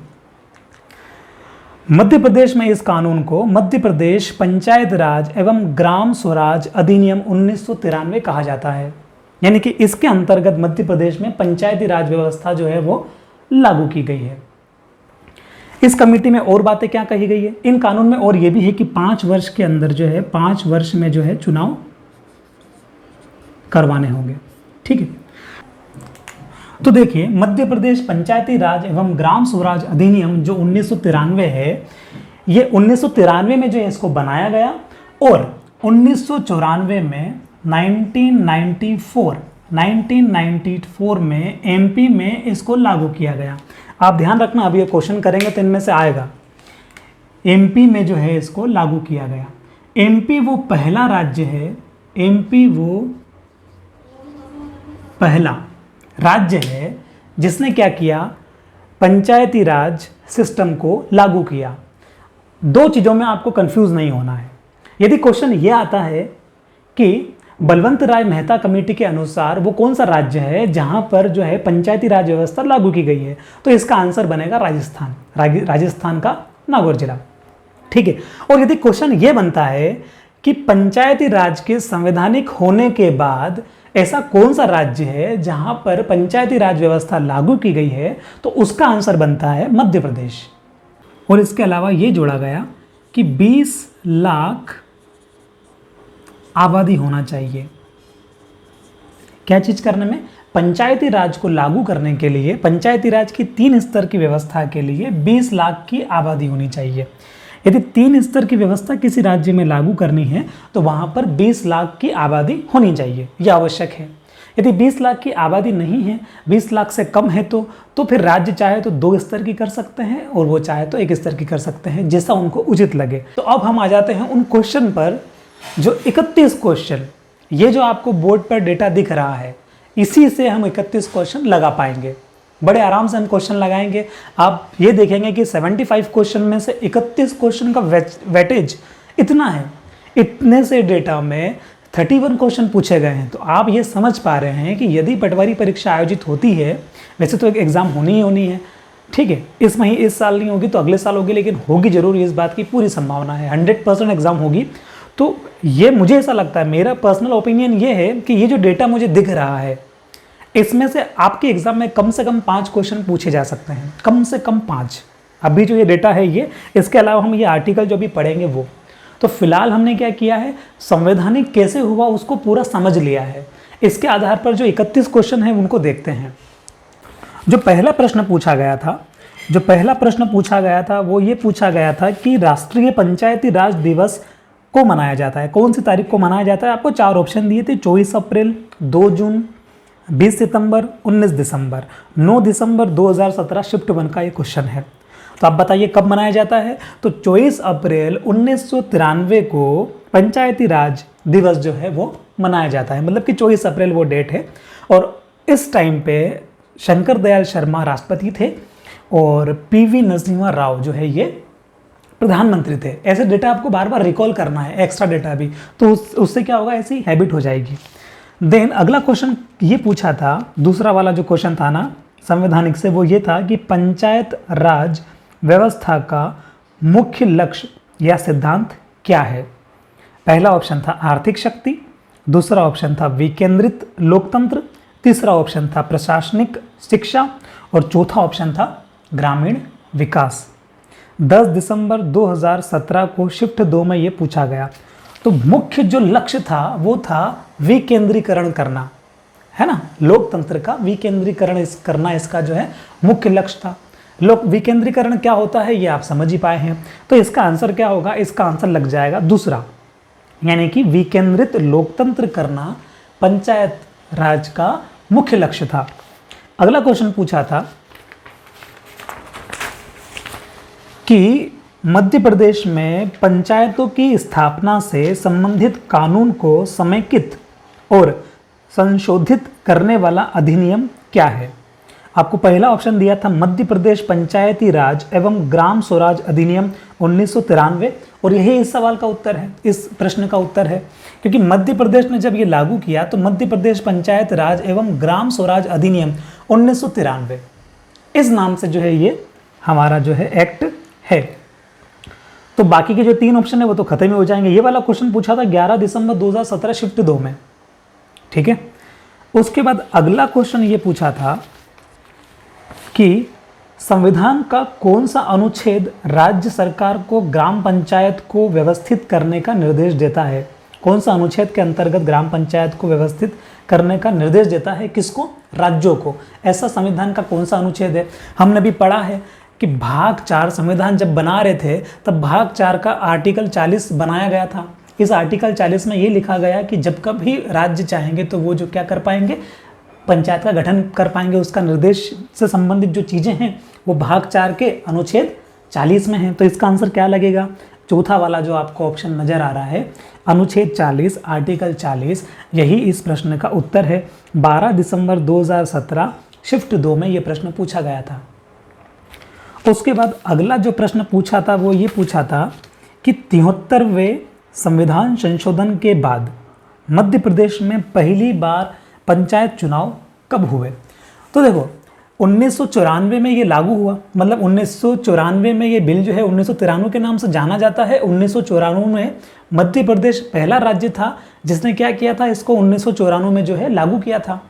मध्य प्रदेश में इस कानून को मध्य प्रदेश पंचायत राज एवं ग्राम स्वराज अधिनियम 1993 कहा जाता है। यानी कि इसके अंतर्गत मध्य प्रदेश में पंचायती राज व्यवस्था जो है वो लागू की गई है। इस कमेटी में और बातें क्या कही गई है? इन कानून में और ये भी है कि 5 वर्ष के अंदर जो है 5 वर्ष में जो है चुनाव करवाने होंगे। ठीक है। तो देखिए, मध्य प्रदेश पंचायती राज एवं ग्राम स्वराज अधिनियम जो 1993 है, ये 1993 में जो है इसको बनाया गया और 1994 में 1994 में एमपी में इसको लागू किया गया। आप ध्यान रखना, अभी ये क्वेश्चन करेंगे तो इनमें से आएगा। एमपी में जो है इसको लागू किया गया। एमपी वो पहला राज्य है, एमपी वो पहला राज्य है जिसने क्या किया, पंचायती राज सिस्टम को लागू किया। दो चीज़ों में आपको कंफ्यूज नहीं होना है। यदि क्वेश्चन ये आता है कि बलवंत राय मेहता कमेटी के अनुसार वो कौन सा राज्य है जहां पर जो है पंचायती राज व्यवस्था लागू की गई है, तो इसका आंसर बनेगा राजस्थान, राजस्थान का नागौर जिला। ठीक है। और यदि क्वेश्चन ये बनता है कि पंचायती राज के संवैधानिक होने के बाद ऐसा कौन सा राज्य है जहां पर पंचायती राज व्यवस्था लागू की गई है, तो उसका आंसर बनता है मध्य प्रदेश। और इसके अलावा ये जोड़ा गया कि 20 लाख आबादी होना चाहिए। क्या चीज करने में, पंचायती राज को लागू करने के लिए, पंचायती राज की 3 स्तर की व्यवस्था के लिए 20 लाख की आबादी होनी चाहिए। यदि 3 स्तर की व्यवस्था किसी राज्य में लागू करनी है तो वहां पर 20 लाख की आबादी होनी चाहिए, यह आवश्यक है। यदि 20 लाख की आबादी नहीं है, 20 लाख से कम है तो फिर राज्य चाहे तो 2 स्तर की कर सकते हैं और वो चाहे तो 1 स्तर की कर सकते हैं, जैसा उनको उचित लगे। तो अब हम आ जाते हैं उन क्वेश्चन पर जो 31 क्वेश्चन, ये जो आपको बोर्ड पर डेटा दिख रहा है, इसी से हम 31 क्वेश्चन लगा पाएंगे। बड़े आराम से हम क्वेश्चन लगाएंगे। आप ये देखेंगे कि 75 क्वेश्चन में से 31 क्वेश्चन का वेटेज इतना है। इतने से डेटा में 31 क्वेश्चन पूछे गए हैं। तो आप ये समझ पा रहे हैं कि यदि पटवारी परीक्षा आयोजित होती है, वैसे तो एक एग्ज़ाम होनी ही होनी है, ठीक है, इस साल नहीं होगी तो अगले साल होगी, लेकिन होगी जरूर, इस बात की पूरी संभावना है, 100% एग्ज़ाम होगी। तो ये मुझे ऐसा लगता है, मेरा पर्सनल ओपिनियन ये है कि ये जो डेटा मुझे दिख रहा है, इसमें से आपके एग्जाम में कम से कम 5 क्वेश्चन पूछे जा सकते हैं, कम से कम 5। अभी जो ये डेटा है ये, इसके अलावा हम ये आर्टिकल जो भी पढ़ेंगे वो। तो फिलहाल हमने क्या किया है, संवैधानिक कैसे हुआ उसको पूरा समझ लिया है। इसके आधार पर जो 31 क्वेश्चन है उनको देखते हैं। जो पहला प्रश्न पूछा गया था वो ये पूछा गया था कि राष्ट्रीय पंचायती राज दिवस को मनाया जाता है, कौन सी तारीख को मनाया जाता है। आपको 4 ऑप्शन दिए थे, 24 अप्रैल, 2 जून, 20 सितंबर, 19 दिसंबर। 9 दिसंबर 2017 शिफ्ट 1 का ये क्वेश्चन है। तो आप बताइए कब मनाया जाता है। तो 24 अप्रैल 1993 को पंचायती राज दिवस जो है वो मनाया जाता है, मतलब कि 24 अप्रैल वो डेट है। और इस टाइम पे शंकर दयाल शर्मा राष्ट्रपति थे और पीवी नरसिम्हा राव जो है ये प्रधानमंत्री थे। ऐसे डेटा आपको बार बार रिकॉल करना है, एक्स्ट्रा डेटा भी, तो उससे क्या होगा, ऐसी हैबिट हो जाएगी। देन अगला क्वेश्चन ये पूछा था, दूसरा वाला जो क्वेश्चन था ना संवैधानिक से, वो ये था कि पंचायत राज व्यवस्था का मुख्य लक्ष्य या सिद्धांत क्या है। पहला ऑप्शन था आर्थिक शक्ति, दूसरा ऑप्शन था विकेंद्रित लोकतंत्र, तीसरा ऑप्शन था प्रशासनिक शिक्षा और चौथा ऑप्शन था ग्रामीण विकास। 10 दिसंबर 2017 को शिफ्ट 2 में ये पूछा गया। तो मुख्य जो लक्ष्य था वो था विकेंद्रीकरण करना, है ना, लोकतंत्र का विकेंद्रीकरण करना इसका जो है मुख्य लक्ष्य था। विकेंद्रीकरण क्या होता है ये आप समझ ही पाए हैं। तो इसका आंसर क्या होगा, इसका आंसर लग जाएगा दूसरा, यानी कि विकेंद्रित लोकतंत्र करना पंचायत राज का मुख्य लक्ष्य था। अगला क्वेश्चन पूछा था कि मध्य प्रदेश में पंचायतों की स्थापना से संबंधित कानून को समेकित और संशोधित करने वाला अधिनियम क्या है। आपको पहला ऑप्शन दिया था मध्य प्रदेश पंचायती राज एवं ग्राम स्वराज अधिनियम 1993, और यही इस सवाल का उत्तर है, इस प्रश्न का उत्तर है, क्योंकि मध्य प्रदेश ने जब ये लागू किया तो मध्य प्रदेश पंचायत राज एवं ग्राम स्वराज अधिनियम 1993 इस नाम से जो है ये हमारा जो है एक्ट है। तो बाकी के जो 3 ऑप्शन है वो तो खत्म ही हो जाएंगे। ये वाला क्वेश्चन पूछा था 11 दिसंबर 2017 शिफ्ट 2 में, ठीक है। उसके बाद अगला क्वेश्चन ये पूछा था कि संविधान का कौन सा अनुच्छेद राज्य सरकार को ग्राम पंचायत को व्यवस्थित करने का निर्देश देता है। कौन सा अनुच्छेद के अंतर्गत ग्राम पंचायत को व्यवस्थित करने का निर्देश देता है, किसको, राज्यों को। ऐसा संविधान का कौन सा अनुच्छेद है। हमने भी पढ़ा है कि भाग 4 संविधान जब बना रहे थे तब भाग 4 का आर्टिकल 40 बनाया गया था। इस आर्टिकल 40 में ये लिखा गया कि जब कभी राज्य चाहेंगे तो वो जो क्या कर पाएंगे, पंचायत का गठन कर पाएंगे। उसका निर्देश से संबंधित जो चीज़ें हैं वो भाग 4 के अनुच्छेद 40 में है, तो इसका आंसर क्या लगेगा? चौथा वाला जो आपको ऑप्शन नजर आ रहा है, अनुच्छेद 40 आर्टिकल 40, यही इस प्रश्न का उत्तर है। 12 दिसंबर 2017 शिफ्ट 2 में ये प्रश्न पूछा गया था। उसके बाद अगला जो प्रश्न पूछा था वो ये पूछा था कि 73वें संविधान संशोधन के बाद मध्य प्रदेश में पहली बार पंचायत चुनाव कब हुए? तो देखो 1994 में ये लागू हुआ, मतलब 1994 में ये बिल जो है 1993 के नाम से जाना जाता है। 1994 में मध्य प्रदेश पहला राज्य था जिसने क्या किया था, इसको 1994 में जो है लागू किया था।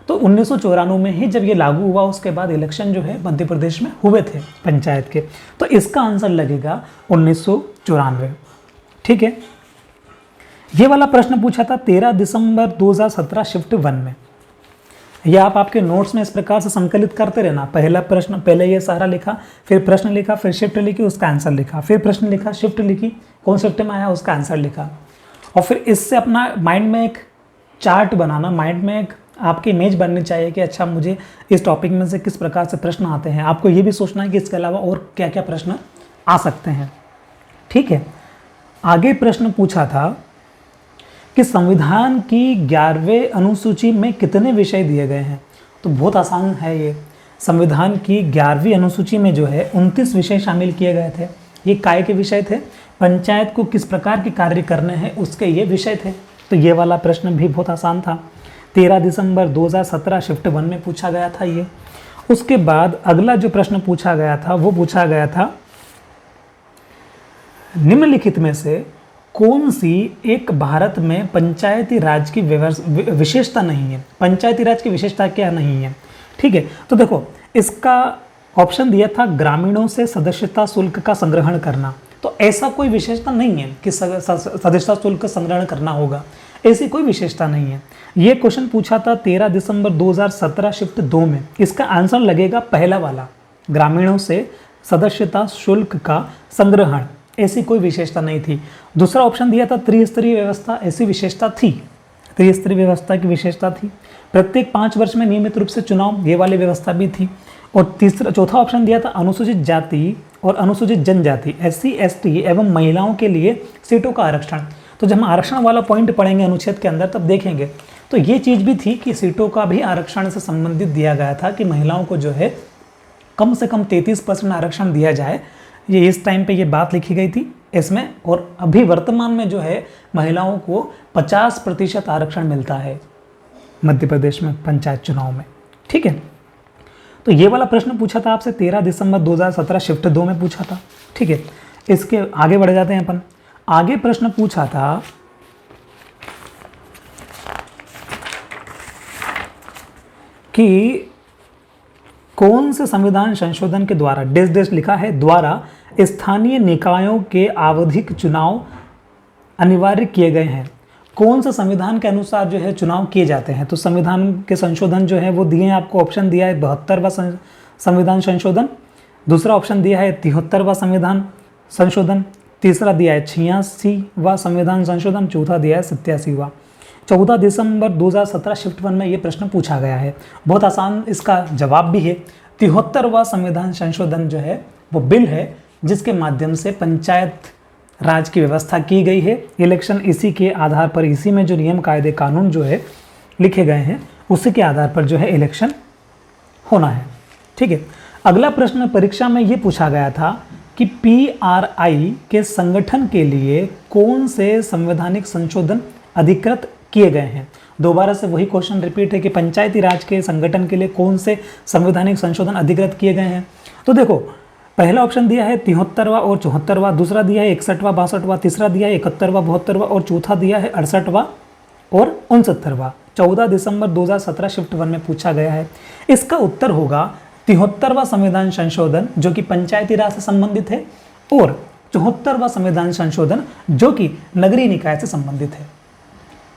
तो 1994 में ही जब ये लागू हुआ उसके बाद इलेक्शन जो है मध्य प्रदेश में हुए थे पंचायत के, तो इसका आंसर लगेगा 1994। ठीक है, ये वाला प्रश्न पूछा था 13 दिसंबर 2017 शिफ्ट 1 में। यह आप आपके नोट्स में इस प्रकार से संकलित करते रहना। पहला प्रश्न, पहले ये सारा लिखा, फिर प्रश्न लिखा, फिर शिफ्ट लिखी, उसका आंसर लिखा, फिर प्रश्न लिखा, शिफ्ट लिखी, कौन शिफ्ट में आया उसका आंसर लिखा, और फिर इससे अपना माइंड में एक चार्ट बनाना, माइंड में एक आपकी इमेज बननी चाहिए कि अच्छा मुझे इस टॉपिक में से किस प्रकार से प्रश्न आते हैं। आपको ये भी सोचना है कि इसके अलावा और क्या क्या प्रश्न आ सकते हैं। ठीक है, आगे प्रश्न पूछा था कि संविधान की 11वें अनुसूची में कितने विषय दिए गए हैं? तो बहुत आसान है ये। संविधान की 11वीं अनुसूची में जो है 29 विषय शामिल किए गए थे। ये काय के विषय थे? पंचायत को किस प्रकार के कार्य करने हैं उसके ये विषय थे। तो ये वाला प्रश्न भी बहुत आसान था। 13 दिसंबर 2017 शिफ्ट 1 में पूछा गया था ये। उसके बाद अगला जो प्रश्न पूछा गया था वो पूछा गया था, निम्नलिखित में से कौन सी एक भारत में पंचायती राज की विशेषता नहीं है? पंचायती राज की विशेषता क्या नहीं है? ठीक है, तो देखो इसका ऑप्शन दिया था ग्रामीणों से सदस्यता शुल्क का संग्रहण करना। तो ऐसा कोई विशेषता नहीं है कि सदस्यता शुल्क संग्रहण करना होगा, ऐसी कोई विशेषता नहीं है। ये क्वेश्चन पूछा था 13 दिसंबर 2017 शिफ्ट 2 में। इसका आंसर लगेगा पहला वाला, ग्रामीणों से सदस्यता शुल्क का संग्रहण। ऐसी कोई विशेषता नहीं थी। दूसरा ऑप्शन दिया था त्रिस्तरीय व्यवस्था, ऐसी विशेषता थी, त्रिस्तरीय व्यवस्था की विशेषता थी। प्रत्येक 5 वर्ष में नियमित रूप से चुनाव, ये वाली व्यवस्था भी थी। और चौथा ऑप्शन दिया था अनुसूचित जाति और अनुसूचित जनजाति, SC ST एवं महिलाओं के लिए सीटों का आरक्षण। तो जब हम आरक्षण वाला पॉइंट पढ़ेंगे अनुच्छेद के अंदर तब देखेंगे, तो ये चीज़ भी थी कि सीटों का भी आरक्षण से संबंधित दिया गया था कि महिलाओं को जो है कम से कम 33% आरक्षण दिया जाए। ये इस टाइम पे ये बात लिखी गई थी इसमें। और अभी वर्तमान में जो है महिलाओं को 50% आरक्षण मिलता है मध्य प्रदेश में पंचायत चुनाव में। ठीक है, तो ये वाला प्रश्न पूछा था आपसे 13 दिसंबर 2017 शिफ्ट 2 में पूछा था। ठीक है, इसके आगे बढ़ जाते हैं अपन। आगे प्रश्न पूछा था कि कौन से संविधान संशोधन के द्वारा, डेश डेश लिखा है, द्वारा स्थानीय निकायों के आवधिक चुनाव अनिवार्य किए गए हैं? कौन सा संविधान के अनुसार जो है चुनाव किए जाते हैं? तो संविधान के संशोधन जो है वो दिए हैं आपको। ऑप्शन दिया है 72वां संविधान संशोधन, दूसरा ऑप्शन दिया है 73वां संविधान संशोधन, तीसरा दिया है 86वां संविधान संशोधन, चौथा दिया है 87वां। 14 दिसंबर 2017 शिफ्ट 1 में ये प्रश्न पूछा गया है। बहुत आसान इसका जवाब भी है। 73वां संविधान संशोधन जो है वो बिल है जिसके माध्यम से पंचायत राज की व्यवस्था की गई है। इलेक्शन इसी के आधार पर, इसी में जो नियम कायदे कानून जो है लिखे गए हैं उसी के आधार पर जो है इलेक्शन होना है। ठीक है, अगला प्रश्न परीक्षा में ये पूछा गया था कि PRI के संगठन के लिए कौन से संवैधानिक संशोधन अधिकृत किए गए हैं? दोबारा से वही क्वेश्चन रिपीट है कि पंचायती राज के संगठन के लिए कौन से संवैधानिक संशोधन अधिकृत किए गए हैं। तो देखो पहला ऑप्शन दिया है 73वां और 74वां, दूसरा दिया है 61वां 62वां, तीसरा दिया है 71वां 72वां और चौथा दिया है 68वां और 69वां। 14 दिसंबर 2017 शिफ्ट 1 में पूछा गया है। इसका उत्तर होगा 73वां संविधान संशोधन जो कि पंचायती राज से संबंधित है और 74वां संविधान संशोधन जो कि नगरीय निकाय से संबंधित है।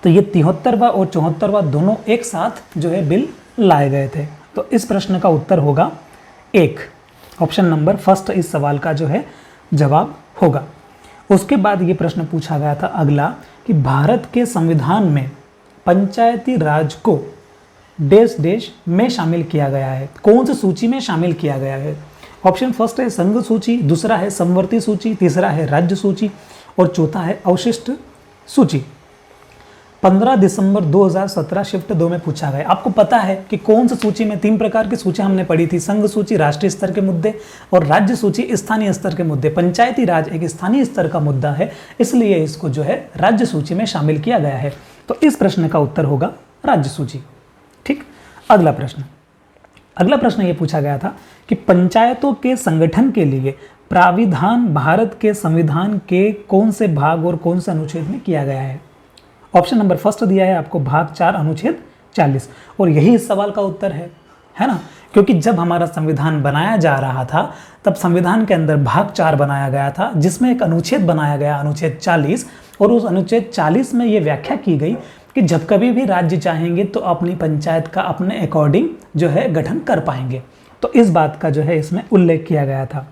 तो ये 73वां और 74वां दोनों एक साथ जो है बिल लाए गए थे। तो इस प्रश्न का उत्तर होगा 1, ऑप्शन नंबर फर्स्ट इस सवाल का जो है जवाब होगा। उसके बाद ये प्रश्न पूछा गया था अगला कि भारत के संविधान में पंचायती राज को देश देश में शामिल किया गया है, कौन सी सूची में शामिल किया गया है? ऑप्शन फर्स्ट है संघ सूची, दूसरा है समवर्ती सूची, तीसरा है राज्य सूची और चौथा है अवशिष्ट सूची। 15 दिसंबर 2017 शिफ्ट 2 में पूछा गया। आपको पता है कि कौन सी सूची में 3 प्रकार की सूची हमने पढ़ी थी, संघ सूची राष्ट्रीय स्तर के मुद्दे और राज्य सूची स्थानीय स्तर के मुद्दे। पंचायती राज एक स्थानीय स्तर का मुद्दा है, इसलिए इसको जो है राज्य सूची में शामिल किया गया है। तो इस प्रश्न का उत्तर होगा राज्य सूची। ठीक, अगला प्रश्न ये पूछा गया था कि पंचायतों के संगठन के लिए प्राविधान भारत के संविधान के कौन से भाग और कौन से अनुच्छेद में किया गया है। ऑप्शन नंबर फर्स्ट दिया है आपको भाग 4 अनुच्छेद 40 और यही इस सवाल का उत्तर है ना, क्योंकि जब हमारा संविधान बनाया जा रहा था तब संविधान के अंदर भाग 4 बनाया गया था, जिसमें एक अनुच्छेद बनाया गया अनुच्छेद 40 और उस अनुच्छेद 40 में ये व्याख्या की गई कि जब कभी भी राज्य चाहेंगे तो अपनी पंचायत का अपने अकॉर्डिंग जो है गठन कर पाएंगे। तो इस बात का जो है इसमें उल्लेख किया गया था।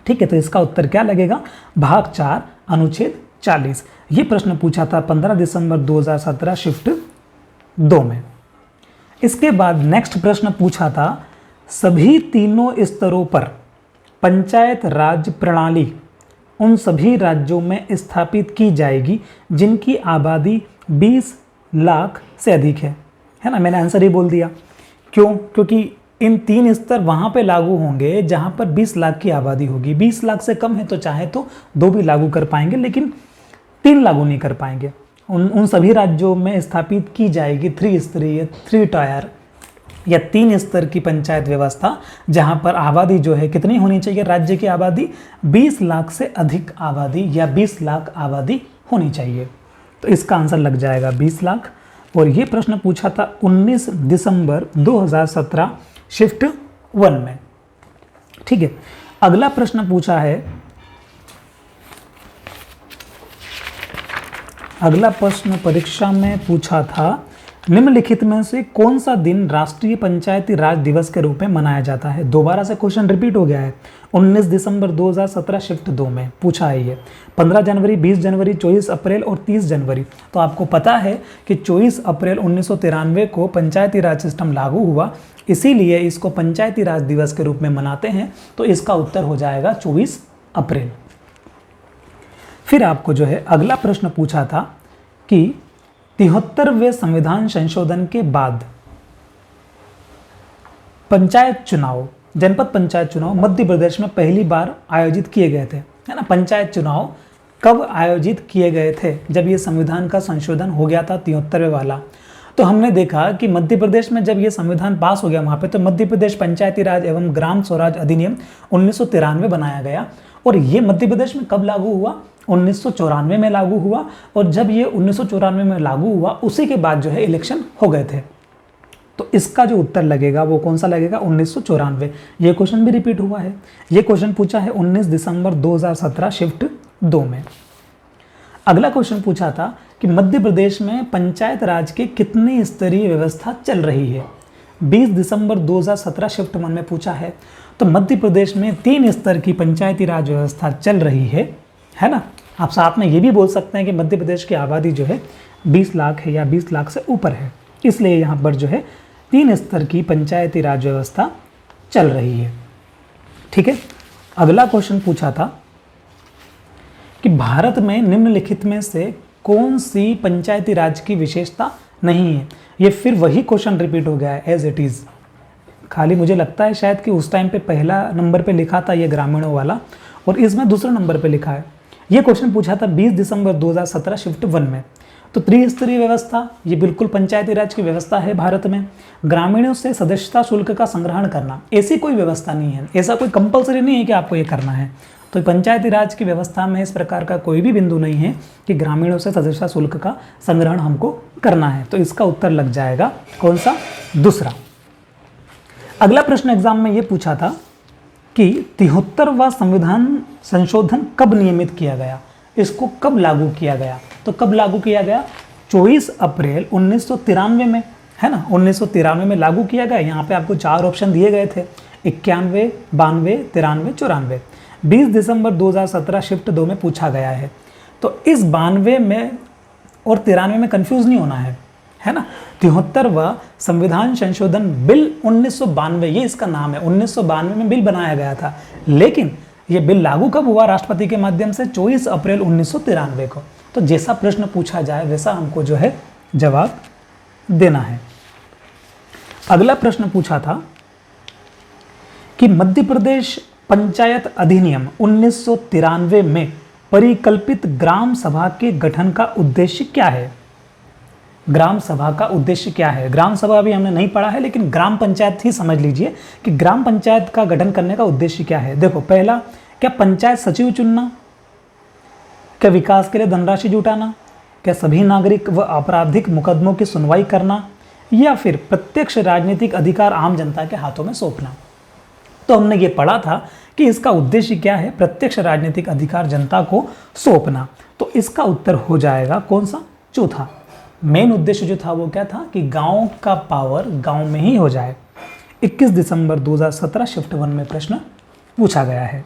ठीक है, तो इसका उत्तर क्या लगेगा, भाग 4 अनुच्छेद 40। ये प्रश्न पूछा था 15 दिसंबर 2017 शिफ्ट 2 में। इसके बाद नेक्स्ट प्रश्न पूछा था सभी तीनों स्तरों पर पंचायत राज प्रणाली उन सभी राज्यों में स्थापित की जाएगी जिनकी आबादी 20 लाख से अधिक है ना। मैंने आंसर ही बोल दिया। क्यों? क्योंकि इन 3 स्तर वहाँ पे लागू होंगे जहाँ पर 20 लाख की आबादी होगी। 20 लाख से कम है तो चाहे तो 2 भी लागू कर पाएंगे, लेकिन 3 लागू नहीं कर पाएंगे। उन सभी राज्यों में स्थापित की जाएगी 3 स्तरीय 3 टायर या 3 स्तर की पंचायत व्यवस्था, जहाँ पर आबादी जो है कितनी होनी चाहिए, राज्य की आबादी 20 लाख से अधिक आबादी या 20 लाख आबादी होनी चाहिए। तो इसका आंसर लग जाएगा 20 लाख। और ये प्रश्न पूछा था 19 दिसंबर 2017 शिफ्ट 1 में। ठीक है, अगला प्रश्न पूछा है, अगला प्रश्न परीक्षा में पूछा था निम्नलिखित में से कौन सा दिन राष्ट्रीय पंचायती राज दिवस के रूप में मनाया जाता है। दोबारा से क्वेश्चन रिपीट हो गया है। 19 दिसंबर 2017 शिफ्ट 2 में पूछा है ये 15 जनवरी, 20 जनवरी, 24 अप्रैल और 30 जनवरी। तो आपको पता है कि 24 अप्रैल 1993 को पंचायती राज सिस्टम लागू हुआ, इसीलिए इसको पंचायती राज दिवस के रूप में मनाते हैं। तो इसका उत्तर हो जाएगा 24 अप्रैल। फिर आपको जो है अगला प्रश्न पूछा था कि 73वें संविधान संशोधन के बाद पंचायत चुनाव, जनपद पंचायत चुनाव मध्य प्रदेश में पहली बार आयोजित किए गए थे, है ना। पंचायत चुनाव कब आयोजित किए गए थे? जब ये संविधान का संशोधन हो गया था 73वें वाला। तो हमने देखा कि मध्य प्रदेश में जब ये संविधान पास हो गया वहाँ पे, तो मध्य प्रदेश पंचायती राज एवं ग्राम स्वराज अधिनियम 1993 बनाया गया। और ये मध्य प्रदेश में कब लागू हुआ? 1994 में लागू हुआ। और जब ये 1994 में लागू हुआ उसी के बाद जो है इलेक्शन हो गए थे। तो इसका जो उत्तर लगेगा वो कौन सा लगेगा? 1994। ये क्वेश्चन भी रिपीट हुआ है। ये क्वेश्चन पूछा है 19 दिसंबर 2017 शिफ्ट 2 में। अगला क्वेश्चन पूछा था कि मध्य प्रदेश में पंचायत राज की कितनी स्तरीय व्यवस्था चल रही है। 20 दिसंबर 2017 शिफ्ट 1 में पूछा है। तो मध्य प्रदेश में 3 स्तर की पंचायती राज व्यवस्था चल रही है ना। आप साथ में ये भी बोल सकते हैं कि मध्य प्रदेश की आबादी जो है 20 लाख है या 20 लाख से ऊपर है, इसलिए यहाँ पर जो है 3 स्तर की पंचायती राज व्यवस्था चल रही है। ठीक है, अगला क्वेश्चन पूछा था कि भारत में निम्नलिखित में से कौन सी पंचायती राज की विशेषता नहीं है। ये फिर वही क्वेश्चन रिपीट हो गया है एज इट इज़। खाली मुझे लगता है शायद कि उस टाइम पे पहला नंबर पे लिखा था ये ग्रामीणों वाला और इसमें दूसरा नंबर पे लिखा है। ये क्वेश्चन पूछा था 20 दिसंबर 2017 शिफ्ट 1 में। तो त्रिस्तरीय व्यवस्था ये बिल्कुल पंचायती राज की व्यवस्था है भारत में। ग्रामीणों से सदस्यता शुल्क का संग्रहण करना, ऐसी कोई व्यवस्था नहीं है, ऐसा कोई कंपलसरी नहीं है कि आपको ये करना है। तो पंचायती राज की व्यवस्था में इस प्रकार का कोई भी बिंदु नहीं है कि ग्रामीणों से सदस्यता शुल्क का संग्रहण हमको करना है। तो इसका उत्तर लग जाएगा कौन सा? दूसरा। अगला प्रश्न एग्जाम में ये पूछा था कि 73वां संविधान संशोधन कब नियमित किया गया, इसको कब लागू किया गया। तो कब लागू किया गया? 24 अप्रैल 1993 में, है ना। 1993 में लागू किया गया। यहाँ पे आपको 4 ऑप्शन दिए गए थे, 91, 92, 93, 94। 20 दिसंबर 2017 शिफ्ट 2 में पूछा गया है। तो इस 92 में और 93 में कंफ्यूज नहीं होना है है ना। 73वां संविधान संशोधन बिल 1992, ये इसका नाम है। 1992 में बिल बनाया गया था, लेकिन ये बिल लागू कब हुआ राष्ट्रपति के माध्यम से? 24 अप्रैल 1993 को। तो जैसा प्रश्न पूछा जाए वैसा हमको जो है जवाब देना है। अगला प्रश्न पूछा था कि मध्य प्रदेश पंचायत अधिनियम 1993 में परिकल्पित ग्राम सभा के गठन का उद्देश्य क्या है? ग्राम सभा का उद्देश्य क्या है? ग्राम सभा अभी हमने नहीं पढ़ा है, लेकिन ग्राम पंचायत ही समझ लीजिए कि ग्राम पंचायत का गठन करने का उद्देश्य क्या है। देखो, पहला, क्या पंचायत सचिव चुनना, क्या विकास के लिए धनराशि जुटाना, क्या सभी नागरिक व आपराधिक मुकदमों की सुनवाई करना, या फिर प्रत्यक्ष राजनीतिक अधिकार आम जनता के हाथों में सौंपना। तो हमने ये पढ़ा था कि इसका उद्देश्य क्या है? प्रत्यक्ष राजनीतिक अधिकार जनता को सौंपना। तो इसका उत्तर हो जाएगा कौन सा? चौथा। मेन उद्देश्य जो था वो क्या था कि गांव का पावर गांव में ही हो जाए। 21 दिसंबर 2017 शिफ्ट 1 में प्रश्न पूछा गया है।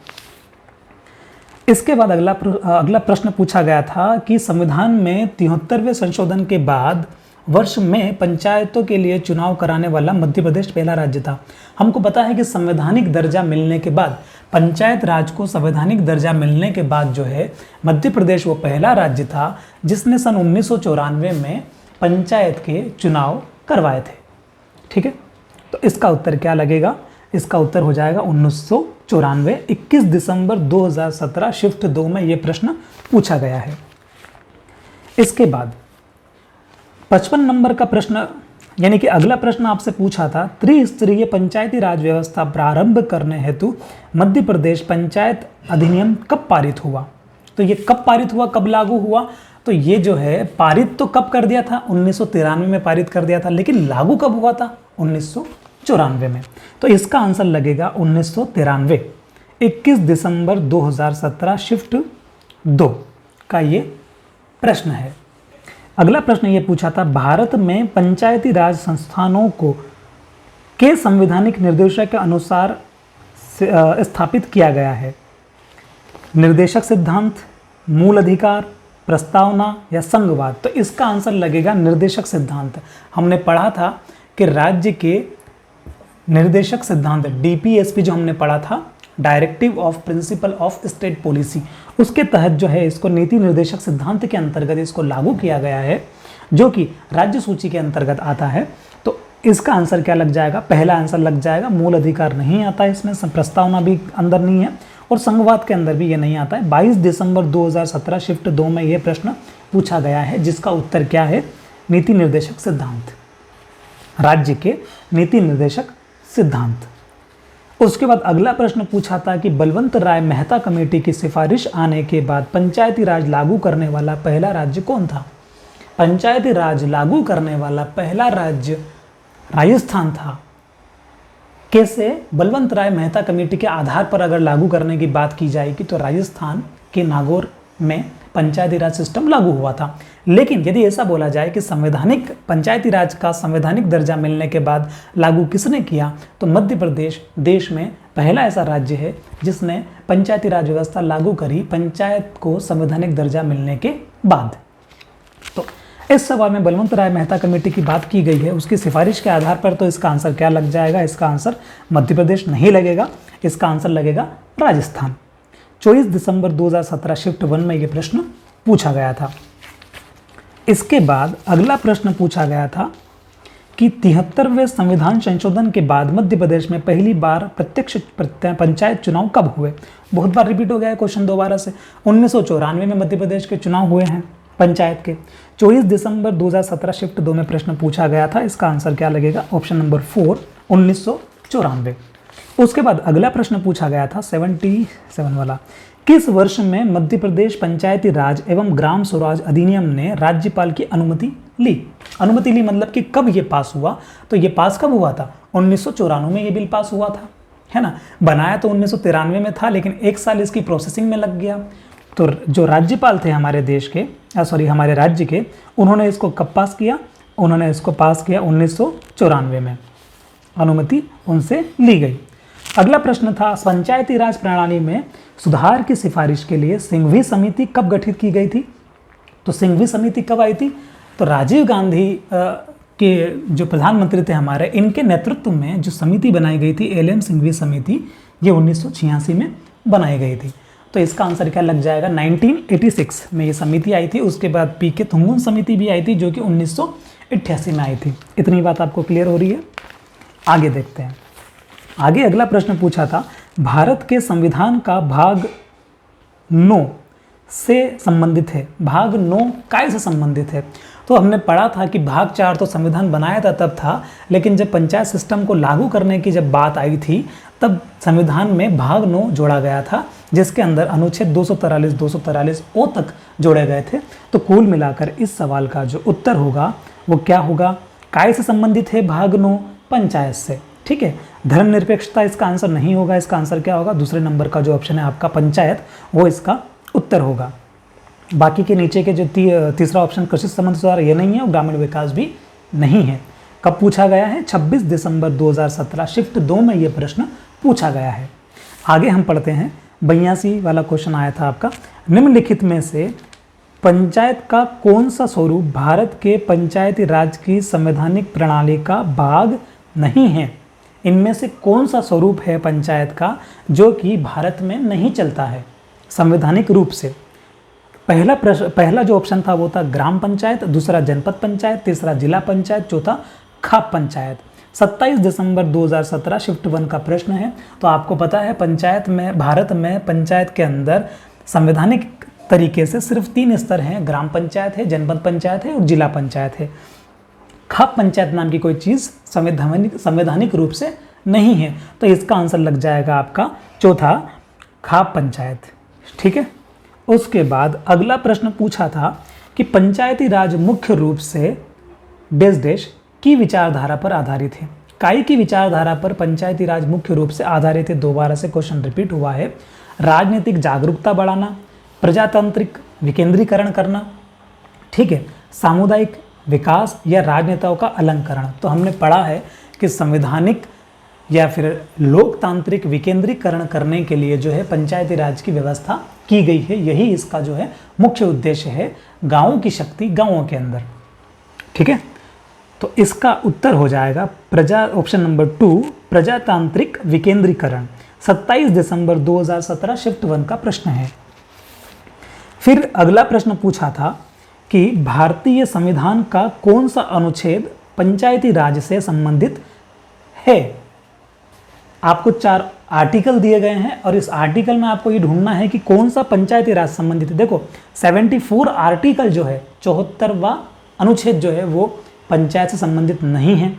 इसके बाद अगला प्रश्न पूछा गया था कि संविधान में 73वें संशोधन के बाद वर्ष में पंचायतों के लिए चुनाव कराने वाला मध्य प्रदेश पहला राज्य था। हमको पता है कि संवैधानिक दर्जा मिलने के बाद, पंचायत राज को संवैधानिक दर्जा मिलने के बाद जो है मध्य प्रदेश वो पहला राज्य था जिसने सन 1994 में पंचायत के चुनाव करवाए थे। ठीक है, तो इसका उत्तर क्या लगेगा? इसका उत्तर हो जाएगा 1994। 21 दिसंबर 2017 शिफ्ट 2 में ये प्रश्न पूछा गया है। इसके बाद 55 नंबर का प्रश्न, यानी कि अगला प्रश्न आपसे पूछा था, त्रिस्तरीय पंचायती राज व्यवस्था प्रारंभ करने हेतु मध्य प्रदेश पंचायत अधिनियम कब पारित हुआ? तो ये कब पारित हुआ, कब लागू हुआ? तो ये जो है पारित तो कब कर दिया था? 1993 में पारित कर दिया था, लेकिन लागू कब हुआ था? 1994 में। तो इसका आंसर लगेगा 1993। 21 दिसंबर 2017 शिफ्ट 2 का ये प्रश्न है। अगला प्रश्न ये पूछा था, भारत में पंचायती राज संस्थानों को के संवैधानिक निर्देशों के अनुसार स्थापित किया गया है? निर्देशक सिद्धांत, मूल अधिकार, प्रस्तावना या संघवाद? तो इसका आंसर लगेगा निर्देशक सिद्धांत। हमने पढ़ा था कि राज्य के निर्देशक सिद्धांत, डीपीएसपी जो हमने पढ़ा था, directive of principle of state policy, उसके तहत जो है इसको नीति निर्देशक सिद्धांत के अंतर्गत इसको लागू किया गया है, जो कि राज्य सूची के अंतर्गत आता है। तो इसका आंसर क्या लग जाएगा? पहला आंसर लग जाएगा। मूल अधिकार नहीं आता इसमें, प्रस्तावना भी अंदर नहीं है, और संघवाद के अंदर भी ये नहीं आता है। 22 दिसंबर 2017 शिफ्ट 2 में ये प्रश्न पूछा गया है, जिसका उत्तर क्या है? नीति निर्देशक सिद्धांत, राज्य के नीति निर्देशक सिद्धांत। उसके बाद अगला प्रश्न पूछा था कि बलवंत राय मेहता कमेटी की सिफारिश आने के बाद पंचायती राज लागू करने वाला पहला राज्य कौन था? पंचायती राज लागू करने वाला पहला राज्य राजस्थान था। कैसे? बलवंत राय मेहता कमेटी के आधार पर अगर लागू करने की बात की जाएगी तो राजस्थान के नागौर में पंचायती राज सिस्टम लागू हुआ था। लेकिन यदि ऐसा बोला जाए कि संवैधानिक पंचायती राज का संवैधानिक दर्जा मिलने के बाद लागू किसने किया, तो मध्य प्रदेश देश में पहला ऐसा राज्य है जिसने पंचायती राज व्यवस्था लागू करी पंचायत को संवैधानिक दर्जा मिलने के बाद। तो इस सवाल में बलवंत राय मेहता कमेटी की बात की गई है, उसकी सिफारिश के आधार पर। तो इसका आंसर क्या लग जाएगा? इसका आंसर मध्य प्रदेश नहीं लगेगा, इसका आंसर लगेगा राजस्थान। 24 दिसंबर 2017 शिफ्ट 1 में ये प्रश्न पूछा गया था। इसके बाद अगला प्रश्न पूछा गया था कि 73वें संविधान संशोधन के बाद मध्य प्रदेश में पहली बार प्रत्यक्ष पंचायत चुनाव कब हुए? बहुत बार रिपीट हो गया है क्वेश्चन दोबारा से। 1994 में मध्य प्रदेश के चुनाव हुए हैं पंचायत के। 24 दिसंबर 2017 शिफ्ट 2 में प्रश्न पूछा गया था, इसका आंसर क्या लगेगा? Option number 4, 1994। उसके बाद अगला प्रश्न पूछा गया था 77 वाला, किस वर्ष में मध्य प्रदेश पंचायती राज एवं ग्राम स्वराज अधिनियम ने राज्यपाल की अनुमति ली? अनुमति ली मतलब कि कब ये पास हुआ? तो ये पास कब हुआ था? 1994 में ये बिल पास हुआ था, है ना। बनाया तो 1993 में था, लेकिन एक साल इसकी प्रोसेसिंग में लग गया। तो जो राज्यपाल थे हमारे देश के, हमारे राज्य के, उन्होंने इसको कब पास किया? उन्होंने इसको पास किया 1994 में, अनुमति उनसे ली गई। अगला प्रश्न था, पंचायती राज प्रणाली में सुधार की सिफारिश के लिए सिंघवी समिति कब गठित की गई थी? तो सिंघवी समिति कब आई थी? तो राजीव गांधी के जो प्रधानमंत्री थे हमारे, इनके नेतृत्व में जो समिति बनाई गई थी, एल एम सिंघवी समिति, ये 1986 में बनाई गई थी। तो इसका आंसर क्या लग जाएगा, 1986 में ये समिति आई थी। उसके बाद पी के थुंगुन समिति भी आई थी जो कि 1988 में आई थी। इतनी बात आपको क्लियर हो रही है। आगे देखते हैं। आगे अगला प्रश्न पूछा था, भारत के संविधान का भाग 9 से संबंधित है। भाग 9 काय से संबंधित है? तो हमने पढ़ा था कि भाग 4 तो संविधान बनाया था तब था, लेकिन जब पंचायत सिस्टम को लागू करने की जब बात आई थी तब संविधान में भाग 9 जोड़ा गया था, जिसके अंदर अनुच्छेद 243, 243 ओ तक जोड़े गए थे। तो कुल मिलाकर इस सवाल का जो उत्तर होगा वो क्या होगा? काय से संबंधित है भाग 9? पंचायत से। ठीक है, धर्मनिरपेक्षता इसका आंसर नहीं होगा। इसका आंसर क्या होगा? दूसरे नंबर का जो ऑप्शन है आपका पंचायत, वो इसका उत्तर होगा। बाकी के नीचे के जो तीसरा ऑप्शन कृषि संबंध सुधार, ये नहीं है, और ग्रामीण विकास भी नहीं है। कब पूछा गया है? 26 दिसंबर 2017 शिफ्ट 2 में ये प्रश्न पूछा गया है। आगे हम पढ़ते हैं। 82 वाला क्वेश्चन आया था आपका, निम्नलिखित में से पंचायत का कौन सा स्वरूप भारत के पंचायती राज की संवैधानिक प्रणाली का भाग नहीं है? इनमें से कौन सा स्वरूप है पंचायत का जो कि भारत में नहीं चलता है संवैधानिक रूप से? पहला जो ऑप्शन था वो था ग्राम पंचायत, दूसरा जनपद पंचायत, तीसरा जिला पंचायत, चौथा खाप पंचायत। 27 दिसंबर 2017 शिफ्ट 1 का प्रश्न है। तो आपको पता है पंचायत में, भारत में पंचायत के अंदर संवैधानिक तरीके से सिर्फ 3 स्तर हैं, ग्राम पंचायत है, जनपद पंचायत है और जिला पंचायत है। खाप पंचायत नाम की कोई चीज़ संवैधानिक रूप से नहीं है। तो इसका आंसर लग जाएगा आपका चौथा, खाप पंचायत। ठीक है। उसके बाद अगला प्रश्न पूछा था कि पंचायती राज मुख्य रूप से डेश डेश की विचारधारा पर आधारित है। काय की विचारधारा पर पंचायती राज मुख्य रूप से आधारित है? दोबारा से क्वेश्चन रिपीट हुआ है। राजनीतिक जागरूकता बढ़ाना, प्रजातांत्रिक विकेंद्रीकरण करना, ठीक है, सामुदायिक विकास या राजनेताओं का अलंकरण। तो हमने पढ़ा है कि संवैधानिक या फिर लोकतांत्रिक विकेंद्रीकरण करने के लिए जो है पंचायती राज की व्यवस्था की गई है। यही इसका जो है मुख्य उद्देश्य है, गांवों की शक्ति गांवों के अंदर। ठीक है, तो इसका उत्तर हो जाएगा ऑप्शन नंबर 2, प्रजातांत्रिक विकेंद्रीकरण। 27 दिसंबर 2017 शिफ्ट 1 का प्रश्न है। फिर अगला प्रश्न पूछा था कि भारतीय संविधान का कौन सा अनुच्छेद पंचायती राज से संबंधित है? आपको 4 आर्टिकल दिए गए हैं और इस आर्टिकल में आपको ये ढूंढना है कि कौन सा पंचायती राज संबंधित है। देखो 74 आर्टिकल जो है, 74वां अनुच्छेद जो है वो पंचायत से संबंधित नहीं है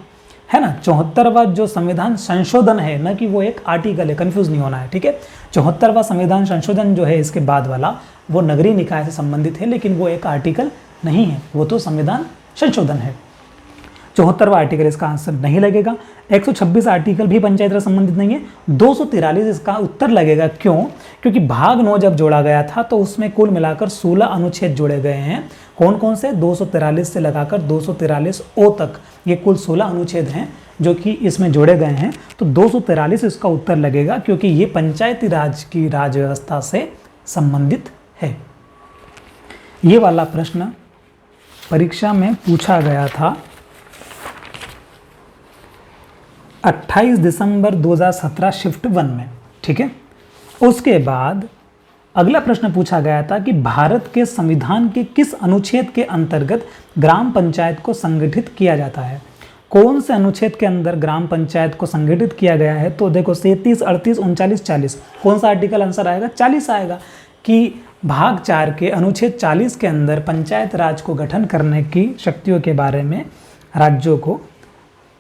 ना। 74वां जो संविधान संशोधन है, न कि वो एक आर्टिकल है, कंफ्यूज नहीं होना है। ठीक है, 74वां संविधान संशोधन जो है इसके बाद वाला, वो नगरीय निकाय से संबंधित है, लेकिन वो एक आर्टिकल नहीं है, वो तो संविधान संशोधन है। 74वां आर्टिकल इसका आंसर नहीं लगेगा। 126 आर्टिकल भी पंचायत से संबंधित नहीं है। 243 इसका उत्तर लगेगा। क्यों? क्योंकि भाग 9 जब जोड़ा गया था तो उसमें कुल मिलाकर 16 अनुच्छेद जोड़े गए हैं। कौन कौन से? 243 से लगाकर 243 ओ तक, ये कुल 16 अनुच्छेद हैं जो कि इसमें जोड़े गए हैं। तो 243 इसका उत्तर लगेगा, क्योंकि ये पंचायती राज की राज व्यवस्था से संबंधित है। ये वाला प्रश्न परीक्षा में पूछा गया था 28 दिसंबर 2017 शिफ्ट 1 में। ठीक है, उसके बाद अगला प्रश्न पूछा गया था कि भारत के संविधान के किस अनुच्छेद के अंतर्गत ग्राम पंचायत को संगठित किया जाता है? कौन से अनुच्छेद के अंदर ग्राम पंचायत को संगठित किया गया है? तो देखो 37, 38, 39, 40, कौन सा आर्टिकल आंसर आएगा? 40 आएगा। कि भाग 4 के अनुच्छेद 40 के अंदर पंचायत राज को गठन करने की शक्तियों के बारे में, राज्यों को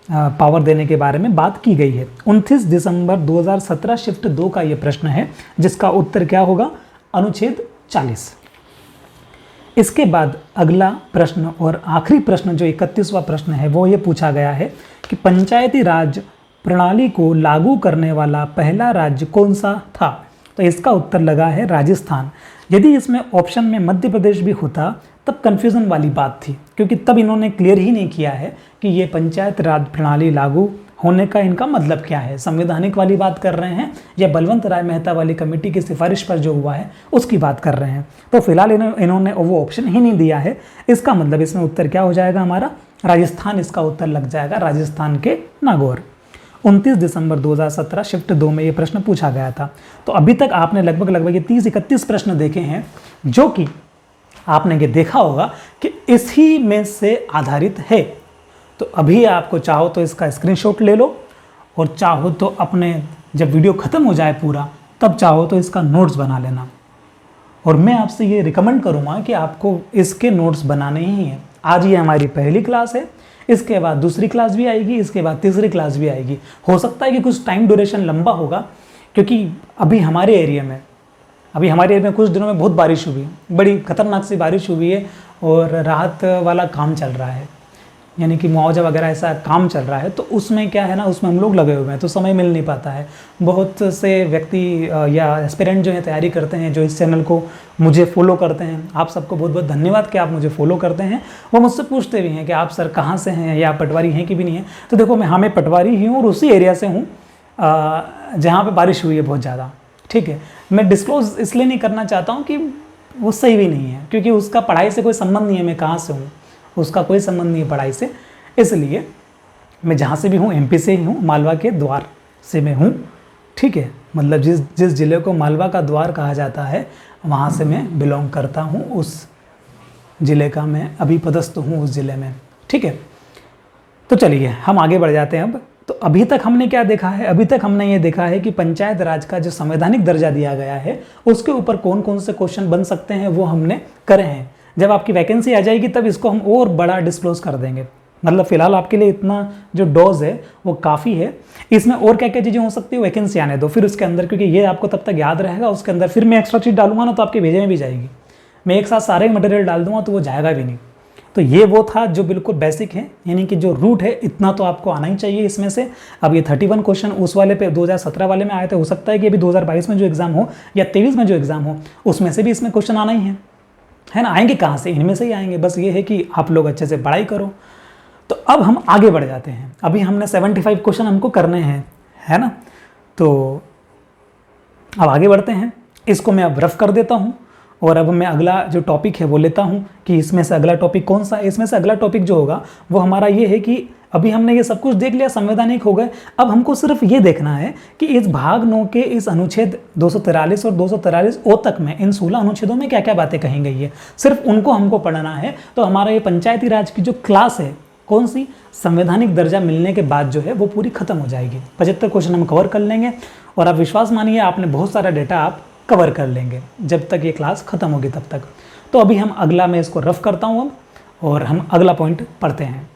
पावर देने के बारे में बात की गई है। 29 दिसंबर 2017 शिफ्ट 2 का ये प्रश्न है, जिसका उत्तर क्या होगा? अनुच्छेद 40। इसके बाद अगला प्रश्न और आखिरी प्रश्न जो 31वां प्रश्न है वो ये पूछा गया है कि पंचायती राज प्रणाली को लागू करने वाला पहला राज्य कौन सा था? तो इसका उत्तर लगा है राजस्थान। यदि इसमें ऑप्शन में मध्य प्रदेश भी होता तब कन्फ्यूज़न वाली बात थी, क्योंकि तब इन्होंने क्लियर ही नहीं किया है कि ये पंचायत राज प्रणाली लागू होने का इनका मतलब क्या है, संवैधानिक वाली बात कर रहे हैं या बलवंत राय मेहता वाली कमेटी की सिफारिश पर जो हुआ है उसकी बात कर रहे हैं। तो फिलहाल इन्होंने वो ऑप्शन ही नहीं दिया है। इसका मतलब इसमें उत्तर क्या हो जाएगा हमारा, राजस्थान इसका उत्तर लग जाएगा, राजस्थान के नागौर। 29 दिसंबर 2017 शिफ्ट 2 में ये प्रश्न पूछा गया था। तो अभी तक आपने लगभग ये 30-31 प्रश्न देखे हैं, जो कि आपने ये देखा होगा कि इसी में से आधारित है। तो अभी आपको चाहो तो इसका स्क्रीनशॉट ले लो, और चाहो तो अपने जब वीडियो ख़त्म हो जाए पूरा तब चाहो तो इसका नोट्स बना लेना। और मैं आपसे ये रिकमेंड करूँगा कि आपको इसके नोट्स बनाने ही हैं। आज ये हमारी पहली क्लास है, इसके बाद दूसरी क्लास भी आएगी, इसके बाद तीसरी क्लास भी आएगी। हो सकता है कि कुछ टाइम ड्यूरेशन लंबा होगा, क्योंकि अभी हमारे एरिया में कुछ दिनों में बहुत बारिश हुई, बड़ी खतरनाक सी बारिश हुई है, और राहत वाला काम चल रहा है, यानी कि मुआवजा वगैरह ऐसा काम चल रहा है। तो उसमें क्या है ना, उसमें हम लोग लगे हुए हैं, तो समय मिल नहीं पाता है। बहुत से व्यक्ति या एस्पिरेंट जो हैं तैयारी करते हैं, जो इस चैनल को मुझे फॉलो करते हैं, आप सबको बहुत बहुत धन्यवाद कि आप मुझे फॉलो करते हैं। वो मुझसे पूछते भी हैं कि आप सर कहाँ से हैं, या पटवारी हैं कि भी नहीं है। तो देखो, मैं पटवारी ही हूँ और उसी एरिया से हूँ जहाँ पर बारिश हुई है बहुत ज़्यादा। ठीक है, मैं डिस्क्लोज इसलिए नहीं करना चाहता हूँ कि वो सही भी नहीं है, क्योंकि उसका पढ़ाई से कोई संबंध नहीं है, मैं कहाँ से हूँ उसका कोई संबंध नहीं है पढ़ाई से। इसलिए मैं जहाँ से भी हूँ एमपी से ही हूँ, मालवा के द्वार से मैं हूँ। ठीक है, मतलब जिस ज़िले को मालवा का द्वार कहा जाता है वहाँ से मैं बिलोंग करता हूँ, उस ज़िले का मैं अभी पदस्थ हूँ उस ज़िले में। ठीक है, तो चलिए हम आगे बढ़ जाते हैं अब। तो अभी तक हमने क्या देखा है, अभी तक हमने ये देखा है कि पंचायत राज का जो संवैधानिक दर्जा दिया गया है उसके ऊपर कौन कौन से क्वेश्चन बन सकते हैं वो हमने करे हैं। जब आपकी वैकेंसी आ जाएगी तब इसको हम और बड़ा डिस्क्लोज कर देंगे। मतलब फिलहाल आपके लिए इतना जो डोज है वो काफ़ी है। इसमें और क्या क्या चीज़ें हो सकती है, वैकेंसी आने दो, फिर उसके अंदर, क्योंकि ये आपको तब तक याद रहेगा, उसके अंदर फिर मैं एक्स्ट्रा चीज़ डालूंगा ना तो आपके भेजे में भी जाएगी। मैं एक साथ सारे मटेरियल डाल दूंगा तो वो जाएगा भी नहीं। तो ये वो था जो बिल्कुल बेसिक है, यानी कि जो रूट है इतना तो आपको आना ही चाहिए इसमें से। अब ये 31 क्वेश्चन उस वाले पे 2017 वाले में आए थे, हो सकता है कि अभी 2022 में जो एग्ज़ाम हो या 23 में जो एग्ज़ाम हो उसमें से भी इसमें क्वेश्चन आना ही है ना। आएंगे कहाँ से, इनमें से ही आएंगे। बस ये है कि आप लोग अच्छे से पढ़ाई करो। तो अब हम आगे बढ़ जाते हैं। अभी हमने 75 क्वेश्चन हमको करने हैं, है ना। तो अब आगे बढ़ते हैं। इसको मैं अब रफ कर देता हूँ और अब मैं अगला जो टॉपिक है वो लेता हूँ कि इसमें से अगला टॉपिक कौन सा है। इसमें से अगला टॉपिक जो होगा वो हमारा ये है कि अभी हमने ये सब कुछ देख लिया, संवैधानिक हो गए। अब हमको सिर्फ ये देखना है कि इस भाग 9 के इस अनुच्छेद 243 और 243 ओ तक में, इन 16 अनुच्छेदों में क्या क्या बातें कही गई है, सिर्फ उनको हमको पढ़ना है। तो हमारा ये पंचायती राज की जो क्लास है, कौन सी, संवैधानिक दर्जा मिलने के बाद जो है वो पूरी खत्म हो जाएगी। 75 क्वेश्चन हम कवर कर लेंगे और आप विश्वास मानिए आपने बहुत सारा डेटा आप कवर कर लेंगे जब तक ये क्लास खत्म होगी तब तक। तो अभी हम अगला, मैं इसको रफ करता हूँ अब और हम अगला पॉइंट पढ़ते हैं।